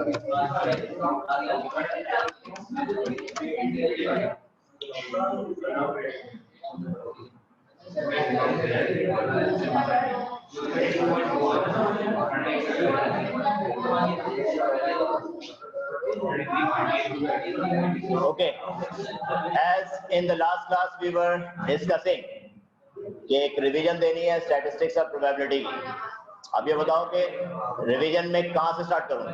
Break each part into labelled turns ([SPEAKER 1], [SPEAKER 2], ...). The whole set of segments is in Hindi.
[SPEAKER 1] Okay, as in the last class we were discussing कि एक रिवीजन देनी है स्टैटिस्टिक्स और प्रोबेबिलिटी की। अब ये बताओ कि रिवीजन में कहाँ से स्टार्ट करूं?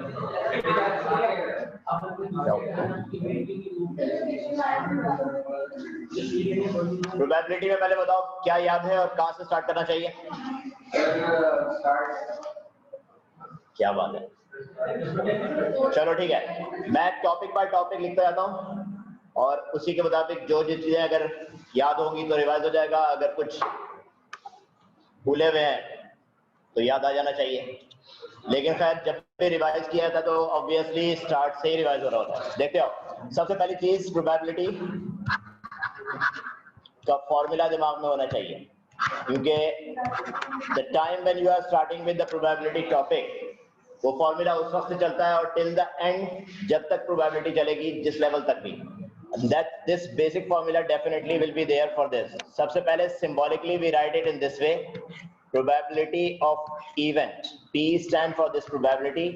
[SPEAKER 1] प्रोबेबिलिटी में पहले बताओ क्या याद है और कहाँ से स्टार्ट करना चाहिए? क्या बात है, चलो ठीक है, मैं टॉपिक बाय टॉपिक लिखता जाता हूँ और उसी के मुताबिक जो चीजें अगर याद होंगी तो रिवाइज हो जाएगा, अगर कुछ भूले हुए हैं तो याद आ जाना चाहिए। लेकिन खैर जब भी रिवाइज किया था तो ऑब्वियसली स्टार्ट से ही रिवाइज हो रहा होता है। देखते हो, सबसे पहली चीज प्रोबेबिलिटी का फॉर्मूला दिमाग में होना चाहिए, क्योंकि the time when you are starting with the probability topic, वो फॉर्मूला उस वक्त से चलता है और टिल द एंड, जब तक प्रोबेबिलिटी चलेगी जिस लेवल तक भी, that this basic formula definitely will be there for this. सबसे पहले symbolically we write it in this way: probability of event. P stand for this probability,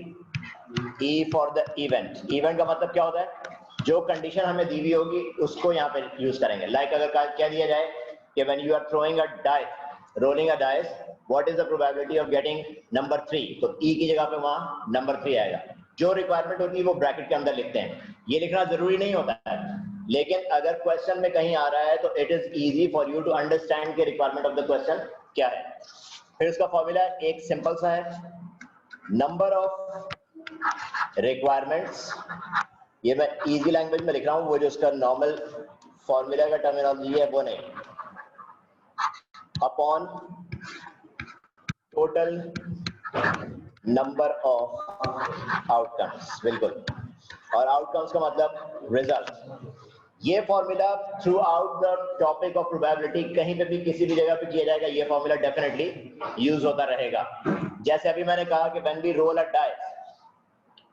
[SPEAKER 1] E for the event. Event का मतलब क्या होता है? जो कंडीशन हमें दी हुई होगी उसको यहाँ पे यूज करेंगे। लाइक अगर क्या दिया जाए कि when you are throwing a die, rolling a dice, what is the probability of getting number 3? तो E की जगह पे वहाँ number 3 आएगा। जो रिक्वायरमेंट होती है वो ब्रैकेट के अंदर लिखते हैं। ये लिखना जरूरी नहीं होता है, लेकिन अगर क्वेश्चन में कहीं आ रहा है तो it is easy for you to understand के रिक्वायरमेंट ऑफ द क्वेश्चन क्या है। फिर इसका फॉर्मूला एक सिंपल सा है, नंबर ऑफ रिक्वायरमेंट्स, ये मैं इजी लैंग्वेज में लिख रहा हूँ, वो जो उसका नॉर्मल फॉर्मूला का टर्मिनोलॉजी है वो नहीं, upon total number of outcomes. बिल्कुल, और आउटकम्स का मतलब रिजल्ट। ये formula through out the topic of probability कहीं पे भी किसी भी जगह पे किया जाएगा, ये फॉर्मूला डेफिनेटली यूज होता रहेगा। जैसे अभी मैंने कहा कि when we roll a dice,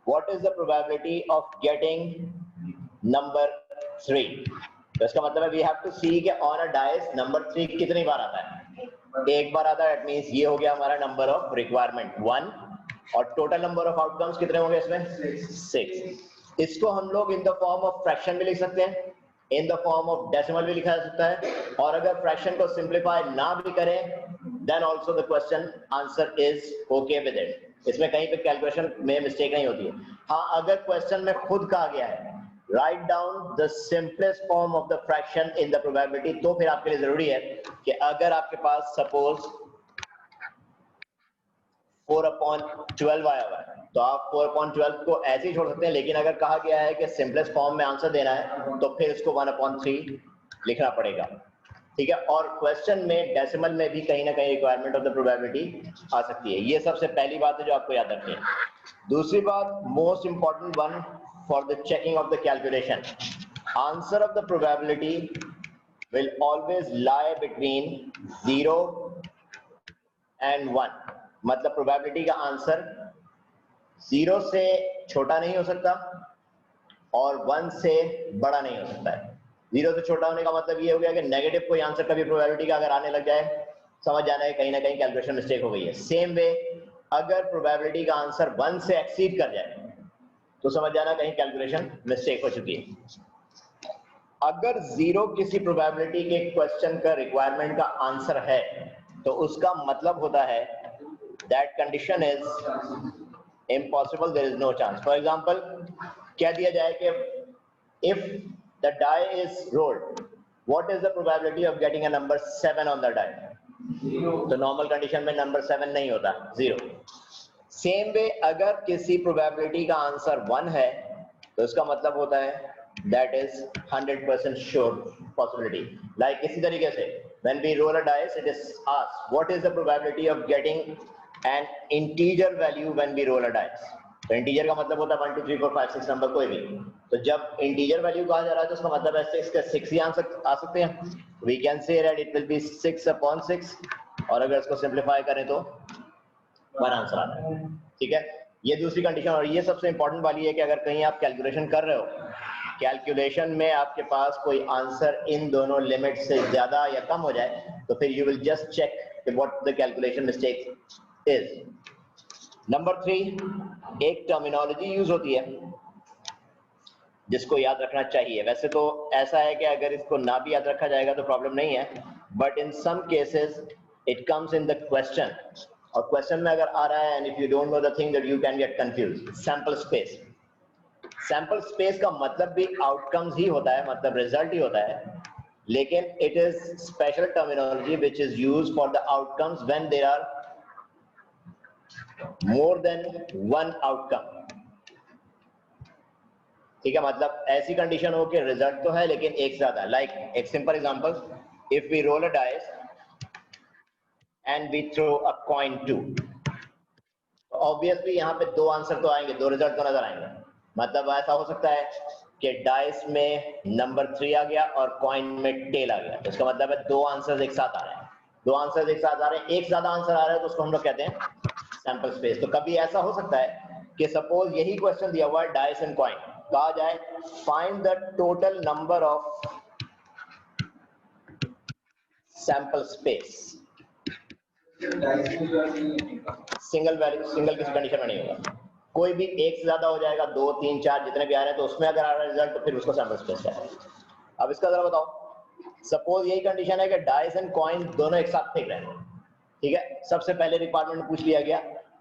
[SPEAKER 1] what is the probability of getting number 3? तो इसका मतलब है वी हैव टू सी कि ऑन अ डाइस नंबर 3 कितनी बार आता है। एक बार आता है, इट मींस ये हो गया हमारा नंबर ऑफ रिक्वायरमेंट 1, और टोटल नंबर ऑफ आउटकम्स कितने होंगे इसमें? 6। इसको हम लोग in the form of fraction भी लिख सकते हैं, in the form of decimal भी लिखा जा सकता है, और अगर फ्रैक्शन को सिंप्लीफाई ना भी करें then also the question answer is okay with it. इसमें कहीं पे कैलकुलेशन में मिस्टेक नहीं होती है। हाँ, अगर क्वेश्चन में खुद कहा गया है write down the simplest form of the fraction in the probability, तो फिर आपके लिए जरूरी है कि अगर आपके पास सपोज 4/12 आया हुआ है तो आप 4/12 को ऐसे ही छोड़ सकते हैं, लेकिन अगर कहा गया है कि सिंपलेस्ट फॉर्म में आंसर देना है तो फिर इसको 1/3 लिखना पड़ेगा। ठीक है, और क्वेश्चन में डेसिमल में भी कहीं ना कहीं रिक्वायरमेंट ऑफ द प्रोबेबिलिटी आ सकती है। ये सबसे पहली बात है जो आपको याद रखनी है। दूसरी बात, most important one for the checking of the calculation, answer of the probability will always lie between 0 and 1। मतलब प्रोबेबिलिटी का आंसर 0 से छोटा नहीं हो सकता और 1 से बड़ा नहीं हो सकता है। 0 से छोटा होने का मतलब ये हो गया कि नेगेटिव कोई आंसर कभी प्रोबेबिलिटी का अगर आने लग जाए, समझ जाना है कहीं ना कहीं कैलकुलेशन मिस्टेक हो गई है। सेम वे अगर प्रोबेबिलिटी का आंसर 1 से एक्सीड कर जाए तो समझ जाना कहीं कैलकुलेशन मिस्टेक हो चुकी है। अगर 0 किसी प्रोबेबिलिटी के क्वेश्चन का रिक्वायरमेंट का आंसर है तो उसका मतलब होता है that condition is impossible, there is no chance। For example, क्या दिया जाए कि if the die is rolled, what is the probability of getting a number 7 on the die? तो नॉर्मल कंडीशन में नंबर 7 नहीं होता, 0। सेम वे अगर किसी प्रोबेबिलिटी का आंसर 1 है तो इसका मतलब होता है that is 100% sure possibility। like इसी तरीके से when we roll a dice, it is asked what is the probability of getting an integer value when we roll a dice। तो इंटीजर का मतलब होता है 1 2 3 4 5 6 नंबर कोई भी। तो जब इंटीजर वैल्यू कहा जा रहा है तो उसका मतलब है 6 का 6 ही आ सकते हैं। we can say that it will be 6/6, और अगर इसको सिंप्लीफाई करें तो 1 आंसर आता है। ठीक है, ये दूसरी कंडीशन, और ये सबसे इंपॉर्टेंट वाली है कि अगर कहीं आप कैलकुलेशन कर रहे हो, कैलकुलेशन में आपके पास कोई आंसर इन दोनों लिमिट से ज्यादा या कम हो जाए तो फिर you will just check what the calculation mistake is. Number 3, एक टर्मिनोलॉजी यूज होती है जिसको याद रखना चाहिए। वैसे तो ऐसा है कि अगर इसको ना भी याद रखा जाएगा तो प्रॉब्लम नहीं है, but in some cases it comes in the question, और क्वेश्चन में अगर आ रहा है and if you don't know the thing that you can get confused. Sample space, sample space का मतलब भी आउटकम्स ही होता है, मतलब रिजल्ट ही होता है, लेकिन it is special terminology which is used for the outcomes when there are more than one outcome. ठीक है, मतलब ऐसी कंडीशन हो कि रिजल्ट तो है लेकिन एक ज्यादा। लाइक एक simple example, if we roll a dice and we throw a coin 2, obviously यहाँ पे दो आंसर तो आएंगे, दो रिजल्ट तो नजर आएंगे। मतलब ऐसा हो सकता है कि डाइस में नंबर 3 आ गया और कॉइन में टेल आ गया, तो इसका मतलब है दो आंसर्स एक साथ आ रहे हैं। दो आंसर्स एक साथ आ रहे हैं, एक ज्यादा आंसर आ रहा है तो उसको हम लोग कहते हैं सैंपल स्पेस। तो कभी ऐसा हो सकता है कि सपोज यही क्वेश्चन दिया हुआ है डाइस एंड कॉइन, कहा जाए find the total number of sample space, single value, single किसी कंडीशन में नहीं होगा, कोई भी एक से ज्यादा हो जाएगा, 2 3 4 जितने भी आ रहे हैं, तो उसमें अगर आ रहा है रिजल्ट तो फिर उसको सैंपल स्पेस कहते हैं। अब इसका जरा बताओ, सपोज यही कंडीशन है कि डाइस एंड कॉइन दोनों एक साथ फेंक रहे हैं, ठीक है। सबसे पहले रिक्वायरमेंट में पूछ लिया गया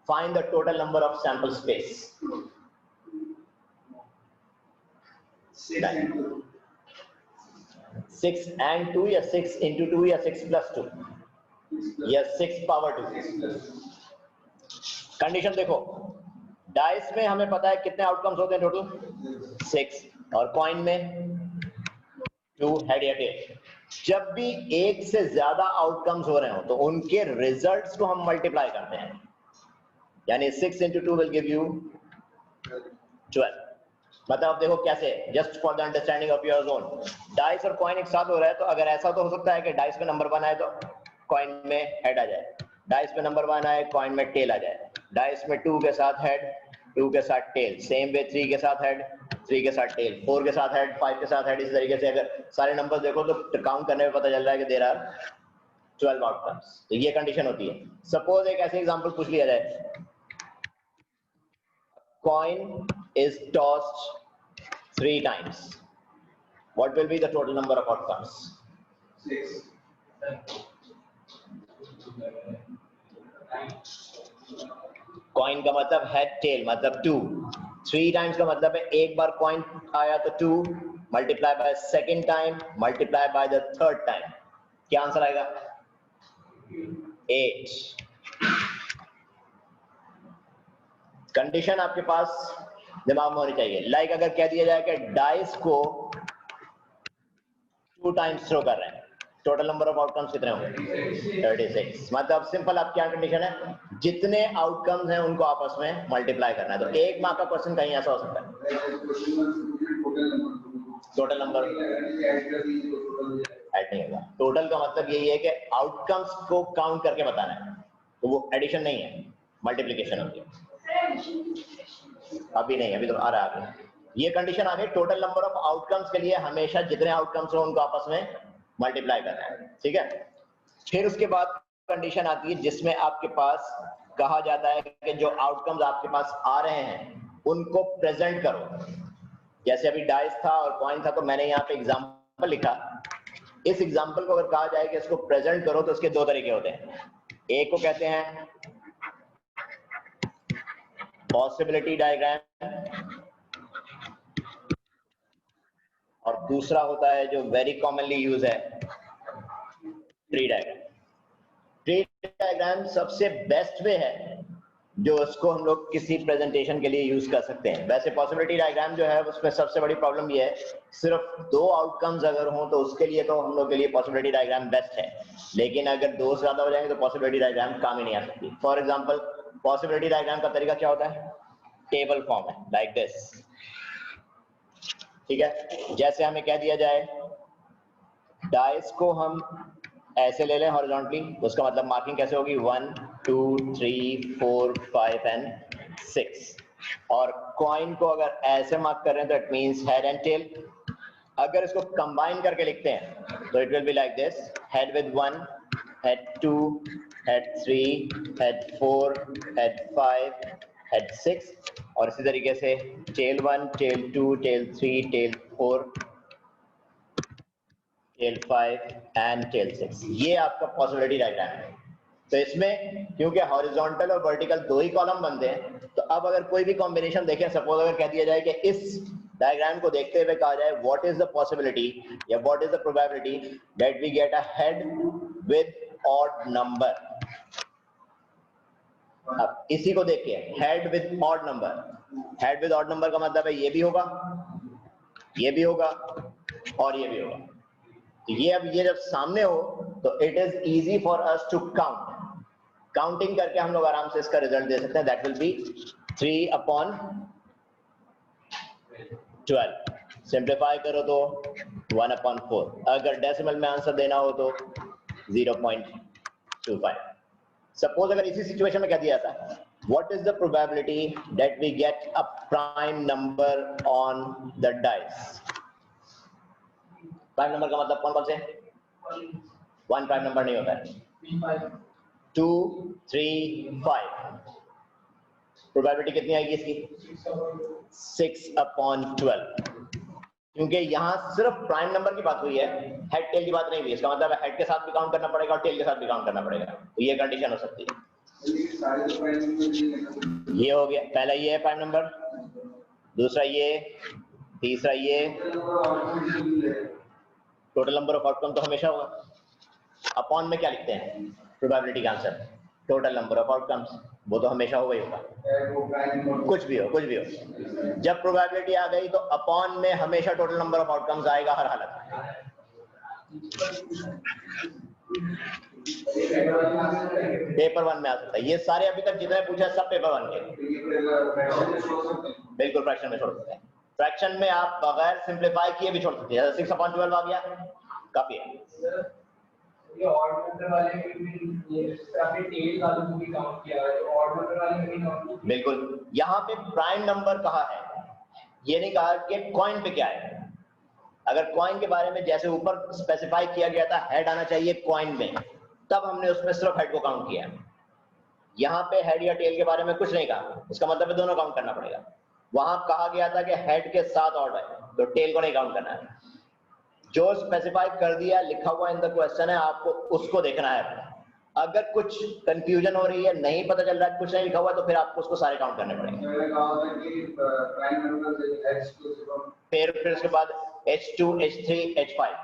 [SPEAKER 1] find the total number of sample space, 6 and 2 या 6 into 2 या 6 plus 2 या 6 power 2। कंडीशन देखो, डाइस में हमें पता है कितने आउटकम्स होते हैं टोटल 6, और कॉइन में 2 हेड या टेल। जब भी एक से ज्यादा आउटकम्स हो रहे हो तो उनके रिजल्ट्स को हम मल्टीप्लाई करते हैं, यानी 6 into 2 विल गिव यू 12। मतलब देखो कैसे, just for the understanding of your zone, dice और कॉइन एक साथ हो रहा है, तो अगर ऐसा तो हो सकता है कि डाइस पे नंबर 1 आए तो कॉइन में हेड आ जाए, डाइस पे नंबर 1 आए कॉइन में टेल आ जाए, डाइस में 2 के साथ हेड 2 के साथ टेल, सेम वे 3 के साथ हेड 3 के साथ टेल, 4 के साथ हेड 5 के साथ हेड। इस तरीके से अगर सारे नंबर्स देखो तो काउंट करने में पता चल रहा है कि देयर आर 12 आउटकम्स। तो ये कंडीशन होती है। सपोज एक ऐसे एग्जांपल पूछ लिया जाए, coin is tossed 3 times, what will be the total number of outcomes?
[SPEAKER 2] 6.
[SPEAKER 1] Coin का मतलब हेड टेल मतलब 2, 3 टाइम्स का मतलब है एक बार कॉइन आया तो 2 multiply by second time multiply by the third time, क्या आंसर आएगा? 8। कंडीशन आपके पास दिमाग में होनी चाहिए। लाइक अगर कह दिया जाए कि डाइस को 2 टाइम्स थ्रो कर रहे हैं, टोटल नंबर ऑफ आउटकम्स कितने होंगे? 36। मतलब सिंपल आप क्या कंडीशन है, जितने आउटकम्स हैं उनको आपस में मल्टीप्लाई करना है। तो एक मार्क का क्वेश्चन कहीं ऐसा हो सकता है, टोटल नंबर ऐड नहीं होगा। टोटल का मतलब यही है कि आउटकम्स को काउंट करके बताना है, तो वो एडिशन नहीं है, मल्टीप्लिकेशन होती है। अभी नहीं, अभी तो आ रहा है आगे। ये कंडीशन आ गई, टोटल नंबर ऑफ आउटकम्स के लिए हमेशा जितने आउटकम्स हो उनको आपस में मल्टीप्लाई करना है, ठीक है। फिर उसके बाद कंडीशन आती है जिसमें आपके पास कहा जाता है कि जो आउटकम्स आपके पास आ रहे हैं उनको प्रेजेंट करो। जैसे अभी डाइस था और कॉइन था, तो मैंने यहाँ पे एग्जांपल लिखा। इस एग्जांपल को अगर कहा जाए कि इसको प्रेजेंट करो तो इसके दो तरीके होते हैं। एक को कहते हैं पॉसिबिलिटी डायग्राम, और दूसरा होता है जो वेरी कॉमनली यूज है, ट्री डायग्राम। ट्री डायग्राम सबसे बेस्ट वे है जो उसको हम लोग किसी प्रेजेंटेशन के लिए यूज कर सकते हैं। वैसे पॉसिबिलिटी डायग्राम जो है उसमें सबसे बड़ी प्रॉब्लम ये है, सिर्फ 2 आउटकम्स अगर हों तो उसके लिए तो हम लोग के लिए पॉसिबिलिटी डायग्राम बेस्ट है, लेकिन अगर 2 से ज्यादा हो जाएंगे तो पॉसिबिलिटी डायग्राम काम ही नहीं आ सकती। फॉर एग्जाम्पल पॉसिबिलिटी डायग्राम का तरीका क्या होता है, टेबल फॉर्म है, लाइक दिस, ठीक है। जैसे हमें कह दिया जाए डाइस को हम ऐसे ले लें हॉरिजॉन्टली, उसका मतलब मार्किंग कैसे होगी 1 2 3 4 5 एंड 6 और कॉइन को अगर ऐसे मार्क कर रहे हैं तो it means head and tail. अगर इसको कंबाइन करके लिखते हैं तो it will be like this, head with 1, head 2, head 3, head 4, head 5, head 6 और इसी तरीके से tail 1, tail 2, tail 3, tail 4, tail 5 and tail 6। ये आपका पॉसिबिलिटी डायग्राम है। तो इसमें क्योंकि हॉरिजॉन्टल और वर्टिकल दो ही कॉलम बनते हैं, तो अब अगर कोई भी कॉम्बिनेशन देखें, सपोज अगर कह दिया जाए कि इस डायग्राम को देखते हुए कहा जाए व्हाट इज द पॉसिबिलिटी या what is the probability that we get a head with odd number. अब इसी को देखिए, head with odd number, head with odd number का मतलब है ये भी होगा, ये भी होगा और ये भी होगा। ये अब ये जब सामने हो तो it is easy for us to count. Counting करके हम लोग आराम से इसका रिजल्ट दे सकते हैं, दैट विल बी 3/12। सिंप्लीफाई करो तो 1/4। अगर डेसिमल में आंसर देना हो तो 0.25। सपोज अगर इसी सिचुएशन में कह दिया जाता, what is the probability that we get a prime number on the dice. Prime number का मतलब कौन कौन से? 1 प्राइम नंबर नहीं होता है। 2, 3, 5। प्रोबेबिलिटी कितनी आएगी इसकी? 6/12। क्योंकि यहाँ सिर्फ प्राइम नंबर की बात हुई है, हेड टेल की बात नहीं हुई। इसका मतलब हेड के साथ भी काउंट करना पड़ेगा और टेल के साथ भी काउंट करना पड़ेगा। तो ये कंडीशन हो सकती है। ये हो गया, पहला ये है प्राइम नंबर, दूसरा ये, तीसरा ये। टोटल नंबर ऑफ आउटकम तो हमेशा होगा। अपॉन में क्या लिखते हैं प्रोबेबिलिटी का answer? Total number of outcomes. वो तो हमेशा होगा ही होगा, कुछ भी हो कुछ भी हो। जब प्रोबेबिलिटी आ गई तो अपॉन में हमेशा टोटल नंबर ऑफ आउटकम्स आएगा हर हालत में। पेपर 1 में आ सकता है। ये सारे अभी तक जितने पूछा सब पेपर 1 के। बिल्कुल फ्रैक्शन में छोड़ सकते हैं। फ्रैक्शन में आप बगैर सिंप्लीफाई किए भी छोड़ सकते हैं। 6/12 आ गया, काफी है।
[SPEAKER 2] ये ऑड नंबर वाले में भी ये आपने टेल वालों को भी काउंट किया है, तो ऑड नंबर वाले में भी काउंट।
[SPEAKER 1] बिल्कुल, यहाँ पे प्राइम नंबर कहा है, ये नहीं कहा कि कॉइन पे क्या है। अगर कॉइन के बारे में जैसे ऊपर स्पेसिफाई किया गया था हेड आना चाहिए कॉइन में, तब हमने उसमें सिर्फ हेड को काउंट किया। यहाँ पे हेड या टेल के बारे में कुछ नहीं कहा, इसका मतलब है दोनों काउंट करना पड़ेगा। वहां कहा गया था कि हेड के साथ ऑड है, तो टेल को नहीं काउंट करना है। जो स्पेसिफाई कर दिया लिखा हुआ इन द क्वेश्चन है, आपको उसको देखना है। अगर कुछ कंफ्यूजन हो रही है, नहीं पता चल रहा है, कुछ नहीं लिखा हुआ, तो फिर आपको उसको सारे काउंट करने पड़ेंगे। फिर उसके बाद H2, H3, H5,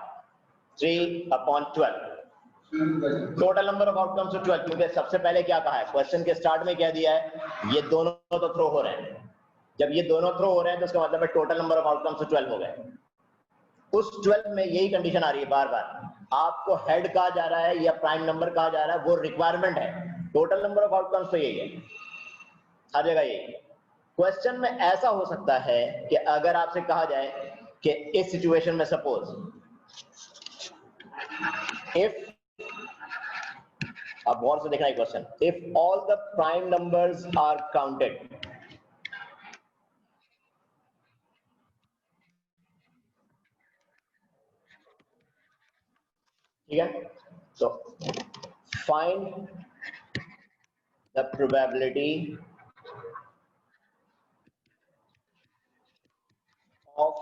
[SPEAKER 1] 3/12। Total number of outcomes 12, क्योंकि सबसे पहले क्या कहा है क्वेश्चन के स्टार्ट में, क्या दिया है, ये दोनों तो थ्रो हो रहे हैं। जब ये दोनों थ्रो हो रहे हैं तो इसका मतलब है टोटल नंबर ऑफ आउटकम्स 12 हो गए। उस 12 में यही कंडीशन आ रही है बार बार, आपको हेड कहा जा रहा है या प्राइम नंबर कहा जा रहा है, वो रिक्वायरमेंट है। टोटल नंबर ऑफ आउटकम्स तो यही है, हर जगह यही। क्वेश्चन में ऐसा हो सकता है कि अगर आपसे कहा जाए कि इस सिचुएशन में सपोज इफ, अब गौर से देखना है question, if all the prime numbers are counted, ठीक है, तो find the probability of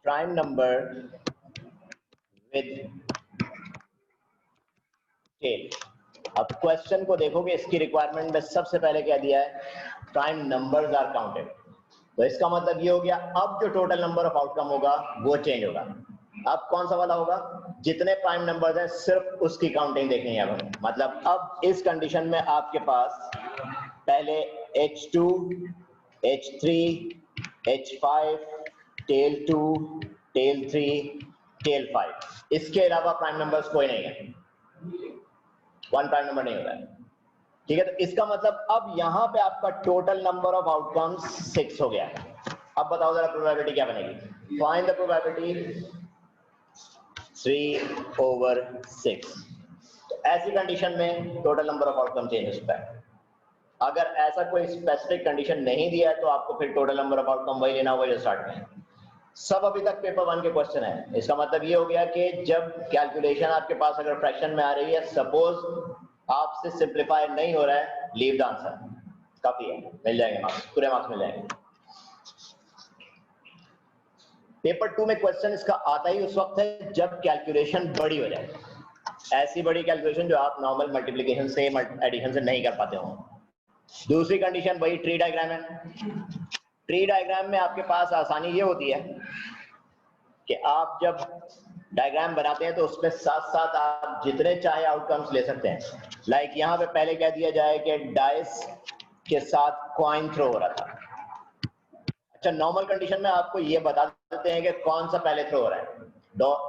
[SPEAKER 1] prime number with tail. अब क्वेश्चन को देखोगे, इसकी रिक्वायरमेंट में सबसे पहले क्या दिया है, प्राइम नंबर्स आर काउंटेड। तो इसका मतलब ये हो गया, अब जो टोटल नंबर ऑफ आउटकम होगा वो चेंज होगा। अब कौन सा वाला होगा, जितने प्राइम नंबर्स हैं सिर्फ उसकी काउंटिंग देखनी है हमें। मतलब अब इस कंडीशन में आपके पास पहले H2, H3, H5, tell 2, tail 3, tell 5, इसके अलावा प्राइम नंबर्स कोई नहीं है, 1 प्राइम नंबर नहीं होता है। ठीक है, तो इसका मतलब अब यहां पे आपका टोटल नंबर ऑफ आउटकम्स 6 हो गया है। अब बताओ जरा प्रोबेबिलिटी क्या बनेगी, फाइंड द प्रोबेबिलिटी 3/6। तो ऐसी कंडीशन में total number of outcome change हो सकता है। अगर ऐसा कोई स्पेसिफिक कंडीशन नहीं दिया है तो आपको फिर टोटल नंबर ऑफ आउटकम वही लेना होगा जो स्टार्ट में। सब अभी तक पेपर 1 के क्वेश्चन है। इसका मतलब ये हो गया कि जब कैलकुलेशन आपके पास अगर फ्रैक्शन में आ रही है, सपोज आपसे सिंप्लीफाई नहीं हो रहा है, लीव द आंसर, काफी है, मिल जाएंगे मार्क्स, पूरे मार्क्स मिल जाएंगे। पेपर 2 में क्वेश्चन इसका आता ही उस वक्त है जब कैलकुलेशन बड़ी हो जाए, ऐसी बड़ी कैलकुलेशन जो आप नॉर्मल मल्टीप्लिकेशन से एडिशन से नहीं कर पाते हो। दूसरी कंडीशन वही ट्री डायग्राम है। ट्री डायग्राम में आपके पास आसानी ये होती है कि आप जब डायग्राम बनाते हैं तो उसमें साथ साथ आप जितने चाहे आउटकम्स ले सकते हैं। लाइक यहाँ पे पहले कह दिया जाए कि डाइस के साथ कॉइन थ्रो हो रहा था। अच्छा, नॉर्मल कंडीशन में आपको ये बता देते हैं कि कौन सा पहले थ्रो हो रहा है।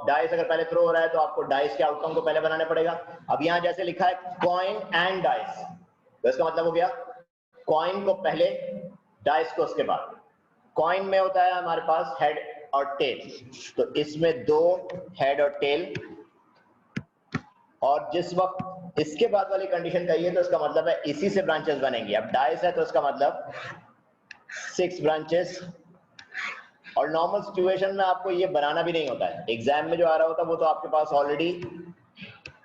[SPEAKER 1] डाइस अगर पहले थ्रो हो रहा है तो आपको डाइस के आउटकम को पहले बनाना पड़ेगा। अब यहाँ जैसे लिखा है कॉइन एंड डाइस, तो इसका मतलब हो गया कॉइन को पहले, डाइस को उसके बाद। कॉइन में होता है हमारे पास हेड और टेल, तो इसमें 2 हेड और टेल, और जिस वक्त इसके बाद वाली कंडीशन कहिए तो इसका मतलब है इसी से ब्रांचेस बनेंगी। अब डाइस है तो इसका मतलब 6 ब्रांचेस, और नॉर्मल सिचुएशन में आपको ये बनाना भी नहीं होता है। एग्जाम में जो आ रहा होता है वो तो आपके पास ऑलरेडी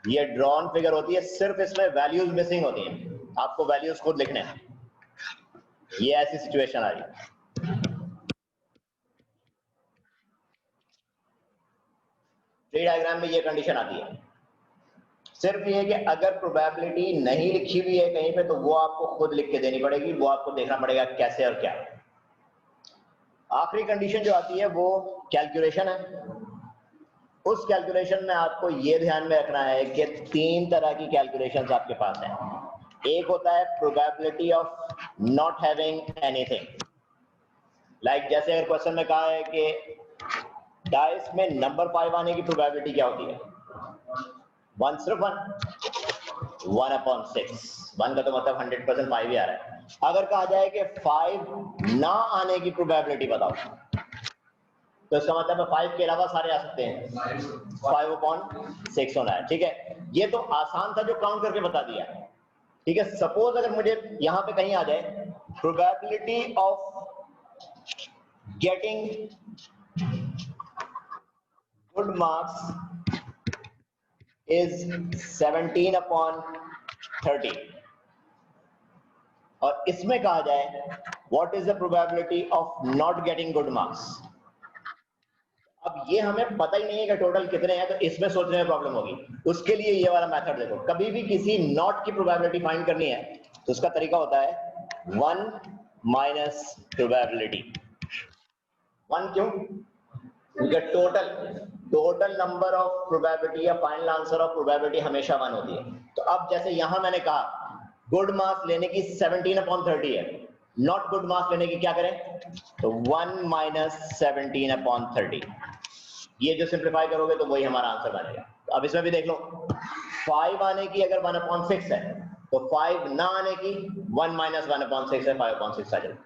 [SPEAKER 1] ये ड्रॉन फिगर होती है, सिर्फ इसमें वैल्यूज मिसिंग होती हैं, आपको वैल्यूज खुद लिखने हैं। ये ऐसी सिचुएशन आ रही है। ट्री डायग्राम में ये कंडीशन आती है। सिर्फ ये कि अगर प्रोबेबिलिटी नहीं लिखी हुई है कहीं पे तो वो आपको खुद लिख के देनी पड़ेगी, वो आपको देखना पड़ेगा कैसे और क्या। आखिरी कंडीशन जो आती है वो कैलकुलेशन है। उस कैलकुलेशन में आपको ये ध्यान में रखना है कि 3 तरह की कैलकुलेशंस आपके पास हैं। एक होता है probability of not having anything. Like जैसे अगर क्वेश्चन में कहा है कि डाइस में नंबर 5 आने की प्रोबेबिलिटी क्या होती है, 1 सिर्फ 1/6। 1 का तो मतलब 100% 5 ही आ रहा है। अगर कहा जाए कि 5 ना आने की प्रोबेबिलिटी बताओ, तो इसका मतलब है 5 के अलावा सारे आ सकते हैं, 5/6 होना है। ठीक है, ये तो आसान था जो काउंट करके बता दिया। ठीक है, सपोज अगर मुझे यहां पे कहीं आ जाए probability of getting good marks is 17/30, और इसमें कहा जाए what is the probability of not getting good marks। अब ये हमें पता ही नहीं है कि टोटल कितने हैं, तो इसमें सोचने में प्रॉब्लम होगी। उसके लिए ये वाला मेथड देखो, कभी भी किसी नॉट की प्रोबेबिलिटी फाइंड करनी है तो उसका तरीका होता है 1 माइनस प्रोबेबिलिटी। 1 क्यों? क्योंकि टोटल नंबर ऑफ प्रोबेबिलिटी या फाइनल आंसर ऑफ प्रोबेबिलिटी हमेशा 1 होती है। तो अब जैसे यहां मैंने कहा गुड मार्क्स लेने की 17/30 है, नॉट गुड मार्क्स लेने की क्या करें, तो 1 माइनस 17/30। ये जो सिंप्लीफाई करोगे तो वही हमारा आंसर बनेगा। तो अब इसमें भी देख लो, 5 आने की अगर 1/6 है तो 5 ना आने की 1 माइनस 1/6 है, 5/6 आ जाएगा।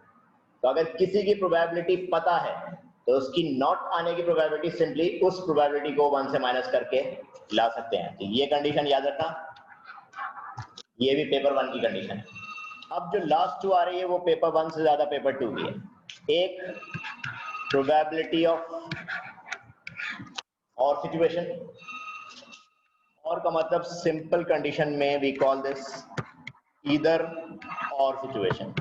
[SPEAKER 1] तो अगर किसी की प्रोबेबिलिटी पता है तो उसकी नॉट आने की प्रोबेबिलिटी सिंपली उस प्रोबेबिलिटी को 1 से माइनस करके ला सकते हैं। तो ये कंडीशन याद रखना, ये भी पेपर 1 की कंडीशन है। अब जो लास्ट 2 आ रही है वो पेपर 1 से ज्यादा पेपर 2 की है। एक प्रोबेबिलिटी ऑफ और सिचुएशन, और का मतलब सिंपल कंडीशन में वी कॉल दिस ईदर और सिचुएशन।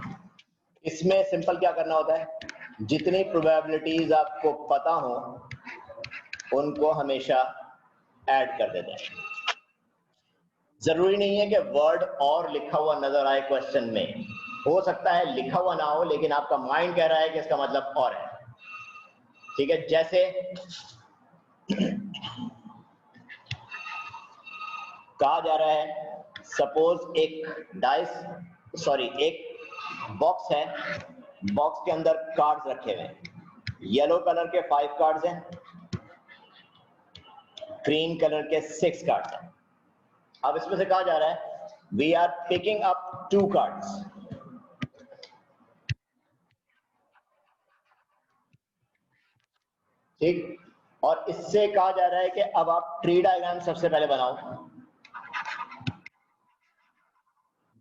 [SPEAKER 1] इसमें सिंपल क्या करना होता है, जितनी प्रोबेबिलिटीज आपको पता हो उनको हमेशा ऐड कर देते हैं। जरूरी नहीं है कि वर्ड और लिखा हुआ नजर आए क्वेश्चन में, हो सकता है लिखा हुआ ना हो लेकिन आपका माइंड कह रहा है कि इसका मतलब और है। ठीक है, जैसे कहा जा रहा है सपोज एक बॉक्स है, बॉक्स के अंदर कार्ड्स रखे हुए हैं। येलो कलर के 5 कार्ड्स हैं, ग्रीन कलर के 6 कार्ड्स हैं। अब इसमें से कहा जा रहा है we are picking up 2 cards. ठीक, और इससे कहा जा रहा है कि अब आप ट्री डायग्राम सबसे पहले बनाओ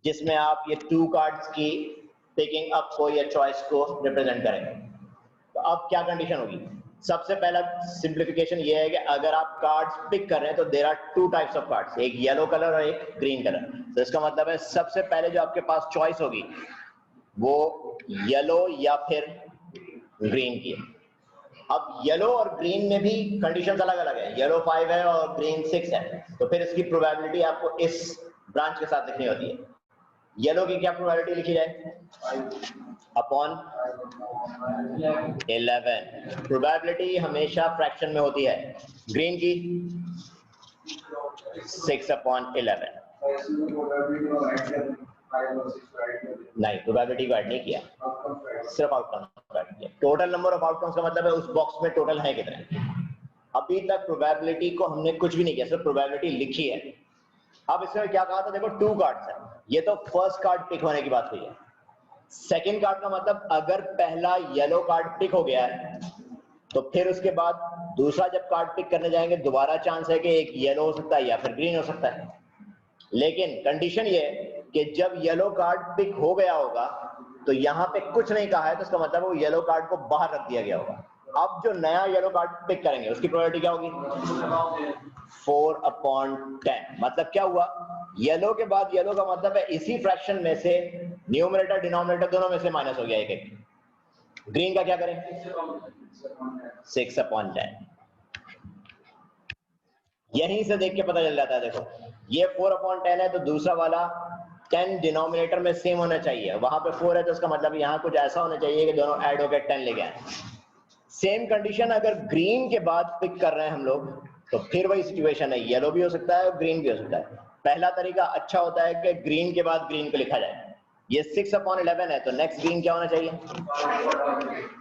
[SPEAKER 1] जिसमें आप ये 2 कार्ड्स की पिकिंग अप को या चॉइस को रिप्रेजेंट करेंगे। तो अब क्या कंडीशन होगी? सबसे पहला सिंप्लीफिकेशन ये है कि अगर आप कार्ड्स पिक कर रहे हैं तो there are 2 types of cards, एक येलो कलर और एक ग्रीन कलर। तो इसका मतलब है सबसे पहले जो आपके पास चॉइस होगी वो येलो या फिर ग्रीन की है। अब येलो और ग्रीन में भी कंडीशंस अलग अलग है, येलो 5 है और ग्रीन 6 है, तो फिर इसकी प्रोबेबिलिटी आपको इस ब्रांच के साथ लिखनी होती है। येलो की क्या प्रोबेबिलिटी लिखी जाए? अपॉन 11। प्रोबेबिलिटी हमेशा फ्रैक्शन में होती है। ग्रीन की 6 अपॉन 11। नहीं, प्रोबेबिलिटी को ऐड नहीं किया, सिर्फ आउटकम ऐड किया। टोटल नंबर ऑफ आउटकम्स का मतलब है उस बॉक्स में टोटल है कितने। अभी तक प्रोबेबिलिटी को हमने कुछ भी नहीं किया, सिर्फ प्रोबेबिलिटी लिखी है। अब इसमें क्या कहा था? देखो 2 कार्ड्स है, ये तो फर्स्ट कार्ड पिक होने की बात हुई है। सेकंड कार्ड का मतलब अगर पहला येलो कार्ड पिक हो गया है तो फिर उसके बाद दूसरा जब कार्ड पिक करने जाएंगे दोबारा चांस है कि एक येलो हो सकता है या फिर ग्रीन हो सकता है। लेकिन कंडीशन ये है कि जब येलो कार्ड पिक हो गया होगा तो यहाँ पे कुछ नहीं कहा है, तो इसका मतलब वो येलो कार्ड को बाहर रख दिया गया होगा। अब जो नया येलो कार्ड पिक करेंगे उसकी प्रोबेबिलिटी क्या होगी? 4 अपॉन 10। मतलब क्या हुआ? येलो के बाद येलो का मतलब है इसी फ्रैक्शन में से न्यूमरेटर डिनोमिनेटर दोनों में से माइनस हो गया एक एक। ग्रीन का क्या करें? 6 अपॉन 10। यहीं से देख के पता चल जाता है। देखो ये 4 अपॉन 10 है तो दूसरा वाला 10 डिनोमिनेटर में सेम होना चाहिए, वहां पे 4 है तो उसका मतलब यहाँ कुछ ऐसा होना चाहिए कि दोनों ऐड होकर 10 ले गए। सेम कंडीशन अगर ग्रीन के बाद पिक कर रहे हैं हम लोग तो फिर वही सिचुएशन है, येलो भी हो सकता है और ग्रीन भी हो सकता है। पहला तरीका अच्छा होता है कि ग्रीन के बाद ग्रीन को लिखा जाए। ये 6 अपॉन 11 है तो नेक्स्ट ग्रीन क्या होना चाहिए?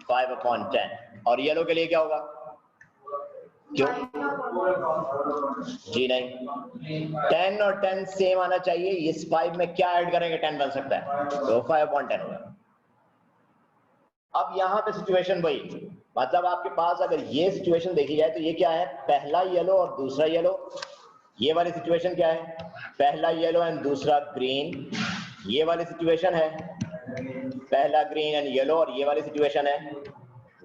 [SPEAKER 1] 5 अपॉन 10। और येलो के लिए क्या होगा? क्यों? जी नहीं, 10 और 10 सेम आना चाहिए। इस 5 में क्या ऐड करेंगे 10 बन सकता है, तो 5 अपॉन 10 होगा। अब यहाँ पे सिचुएशन वही, मतलब आपके पास अगर ये सिचुएशन देखी जाए तो ये क्या है? पहला येलो और दूसरा येलो। ये वाली सिचुएशन क्या है? पहला येलो एंड दूसरा ग्रीन। ये वाली सिचुएशन है पहला ग्रीन एंड येलो, और ये वाली सिचुएशन है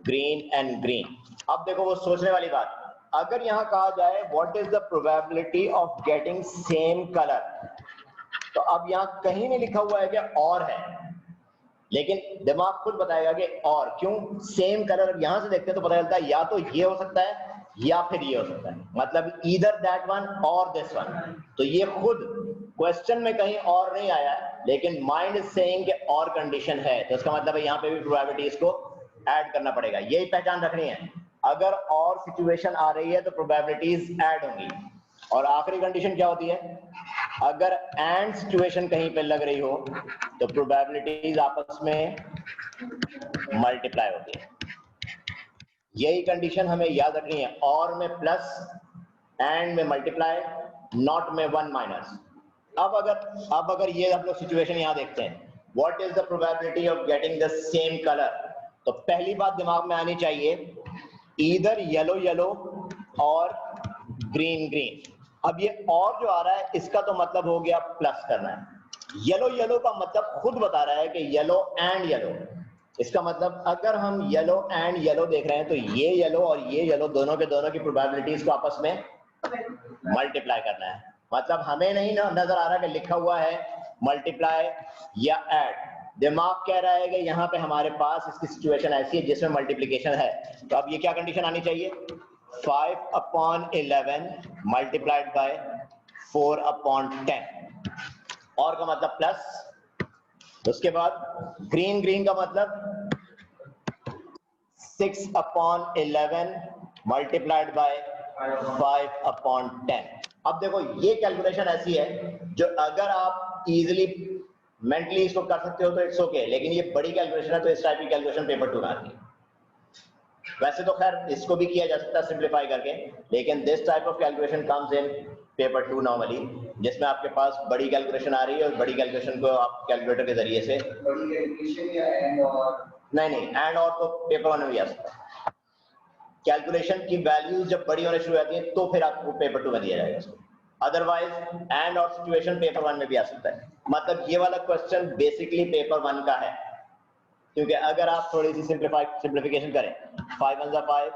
[SPEAKER 1] ग्रीन एंड ग्रीन। अब देखो वो सोचने वाली बात, अगर यहाँ कहा जाए what is the probability of getting same colour, तो अब यहाँ कहीं नहीं लिखा हुआ है कि और है, लेकिन दिमाग खुद बताएगा कि और क्यों। सेम कलर यहां से देखते हैं तो पता चलता है या तो ये हो सकता है या फिर ये हो सकता है, मतलब ईदर दैट वन और दिस वन। तो ये खुद क्वेश्चन में कहीं और नहीं आया, लेकिन माइंड इज सेइंग कि और कंडीशन है, तो इसका मतलब है यहाँ पे भी प्रोबेबिलिटीज को ऐड करना पड़ेगा। यही पहचान रखनी है, अगर और सिचुएशन आ रही है तो प्रोबेबिलिटीज ऐड होंगी। और आखिरी कंडीशन क्या होती है? अगर एंड सिचुएशन कहीं पे लग रही हो तो प्रोबेबिलिटीज आपस में मल्टीप्लाई होती है। यही कंडीशन हमें याद रखनी है, और में प्लस, एंड में मल्टीप्लाई, नॉट में 1 माइनस। अब अगर ये आप लोग सिचुएशन यहां देखते हैं, what is the probability of getting the same colour, तो पहली बात दिमाग में आनी चाहिए ईदर येलो येलो और ग्रीन ग्रीन। अब ये और जो आ रहा है इसका तो मतलब हो गया प्लस करना है। येलो येलो का मतलब खुद बता रहा है कि येलो एंड येलो। इसका मतलब अगर हम येलो एंड येलो देख रहे हैं तो ये येलो और ये येलो दोनों के दोनों की प्रोबेबिलिटीज को आपस में मल्टीप्लाई करना है। मतलब हमें नहीं नजर आ रहा कि लिखा हुआ है मल्टीप्लाई या ऐड, दिमाग कह रहा है कि यहाँ पे हमारे पास इसकी सिचुएशन ऐसी है जिसमें मल्टीप्लिकेशन है। तो अब ये क्या कंडीशन आनी चाहिए? 5 अपॉन 11 मल्टीप्लाइड बाय 4 अपॉन 10, और का मतलब प्लस। उसके बाद ग्रीन ग्रीन का मतलब 6 अपॉन 11 मल्टीप्लाइड बाय 5 अपॉन 10। अब देखो ये कैलकुलेशन ऐसी है जो अगर आप इजीली मेंटली इसको कर सकते हो तो इट्स ओके, लेकिन ये बड़ी कैलकुलेशन है तो इस टाइप की कैलकुलेशन पेपर 2 में आती है। वैसे तो खैर इसको भी किया जा सकता है सिंप्लीफाई करके, लेकिन this type of calculation comes in paper 2 normally, जिसमें आपके पास बड़ी कैलकुलेशन आ रही है और बड़ी कैलकुलेशन को आप कैलकुलेटर के जरिए से नहीं एंड और तो पेपर 1 में भी आ सकता है। कैलकुलेशन की वैल्यूज जब बड़ी होने शुरू हो जाती है तो फिर आपको पेपर 2 में दिया जाएगा। अदरवाइज एंड और सिचुएशन पेपर 1 में भी आ सकता है। मतलब ये वाला क्वेश्चन बेसिकली पेपर 1 का है, क्योंकि अगर आप थोड़ी सी सिंप्लीफिकेशन करें, 5 1 5,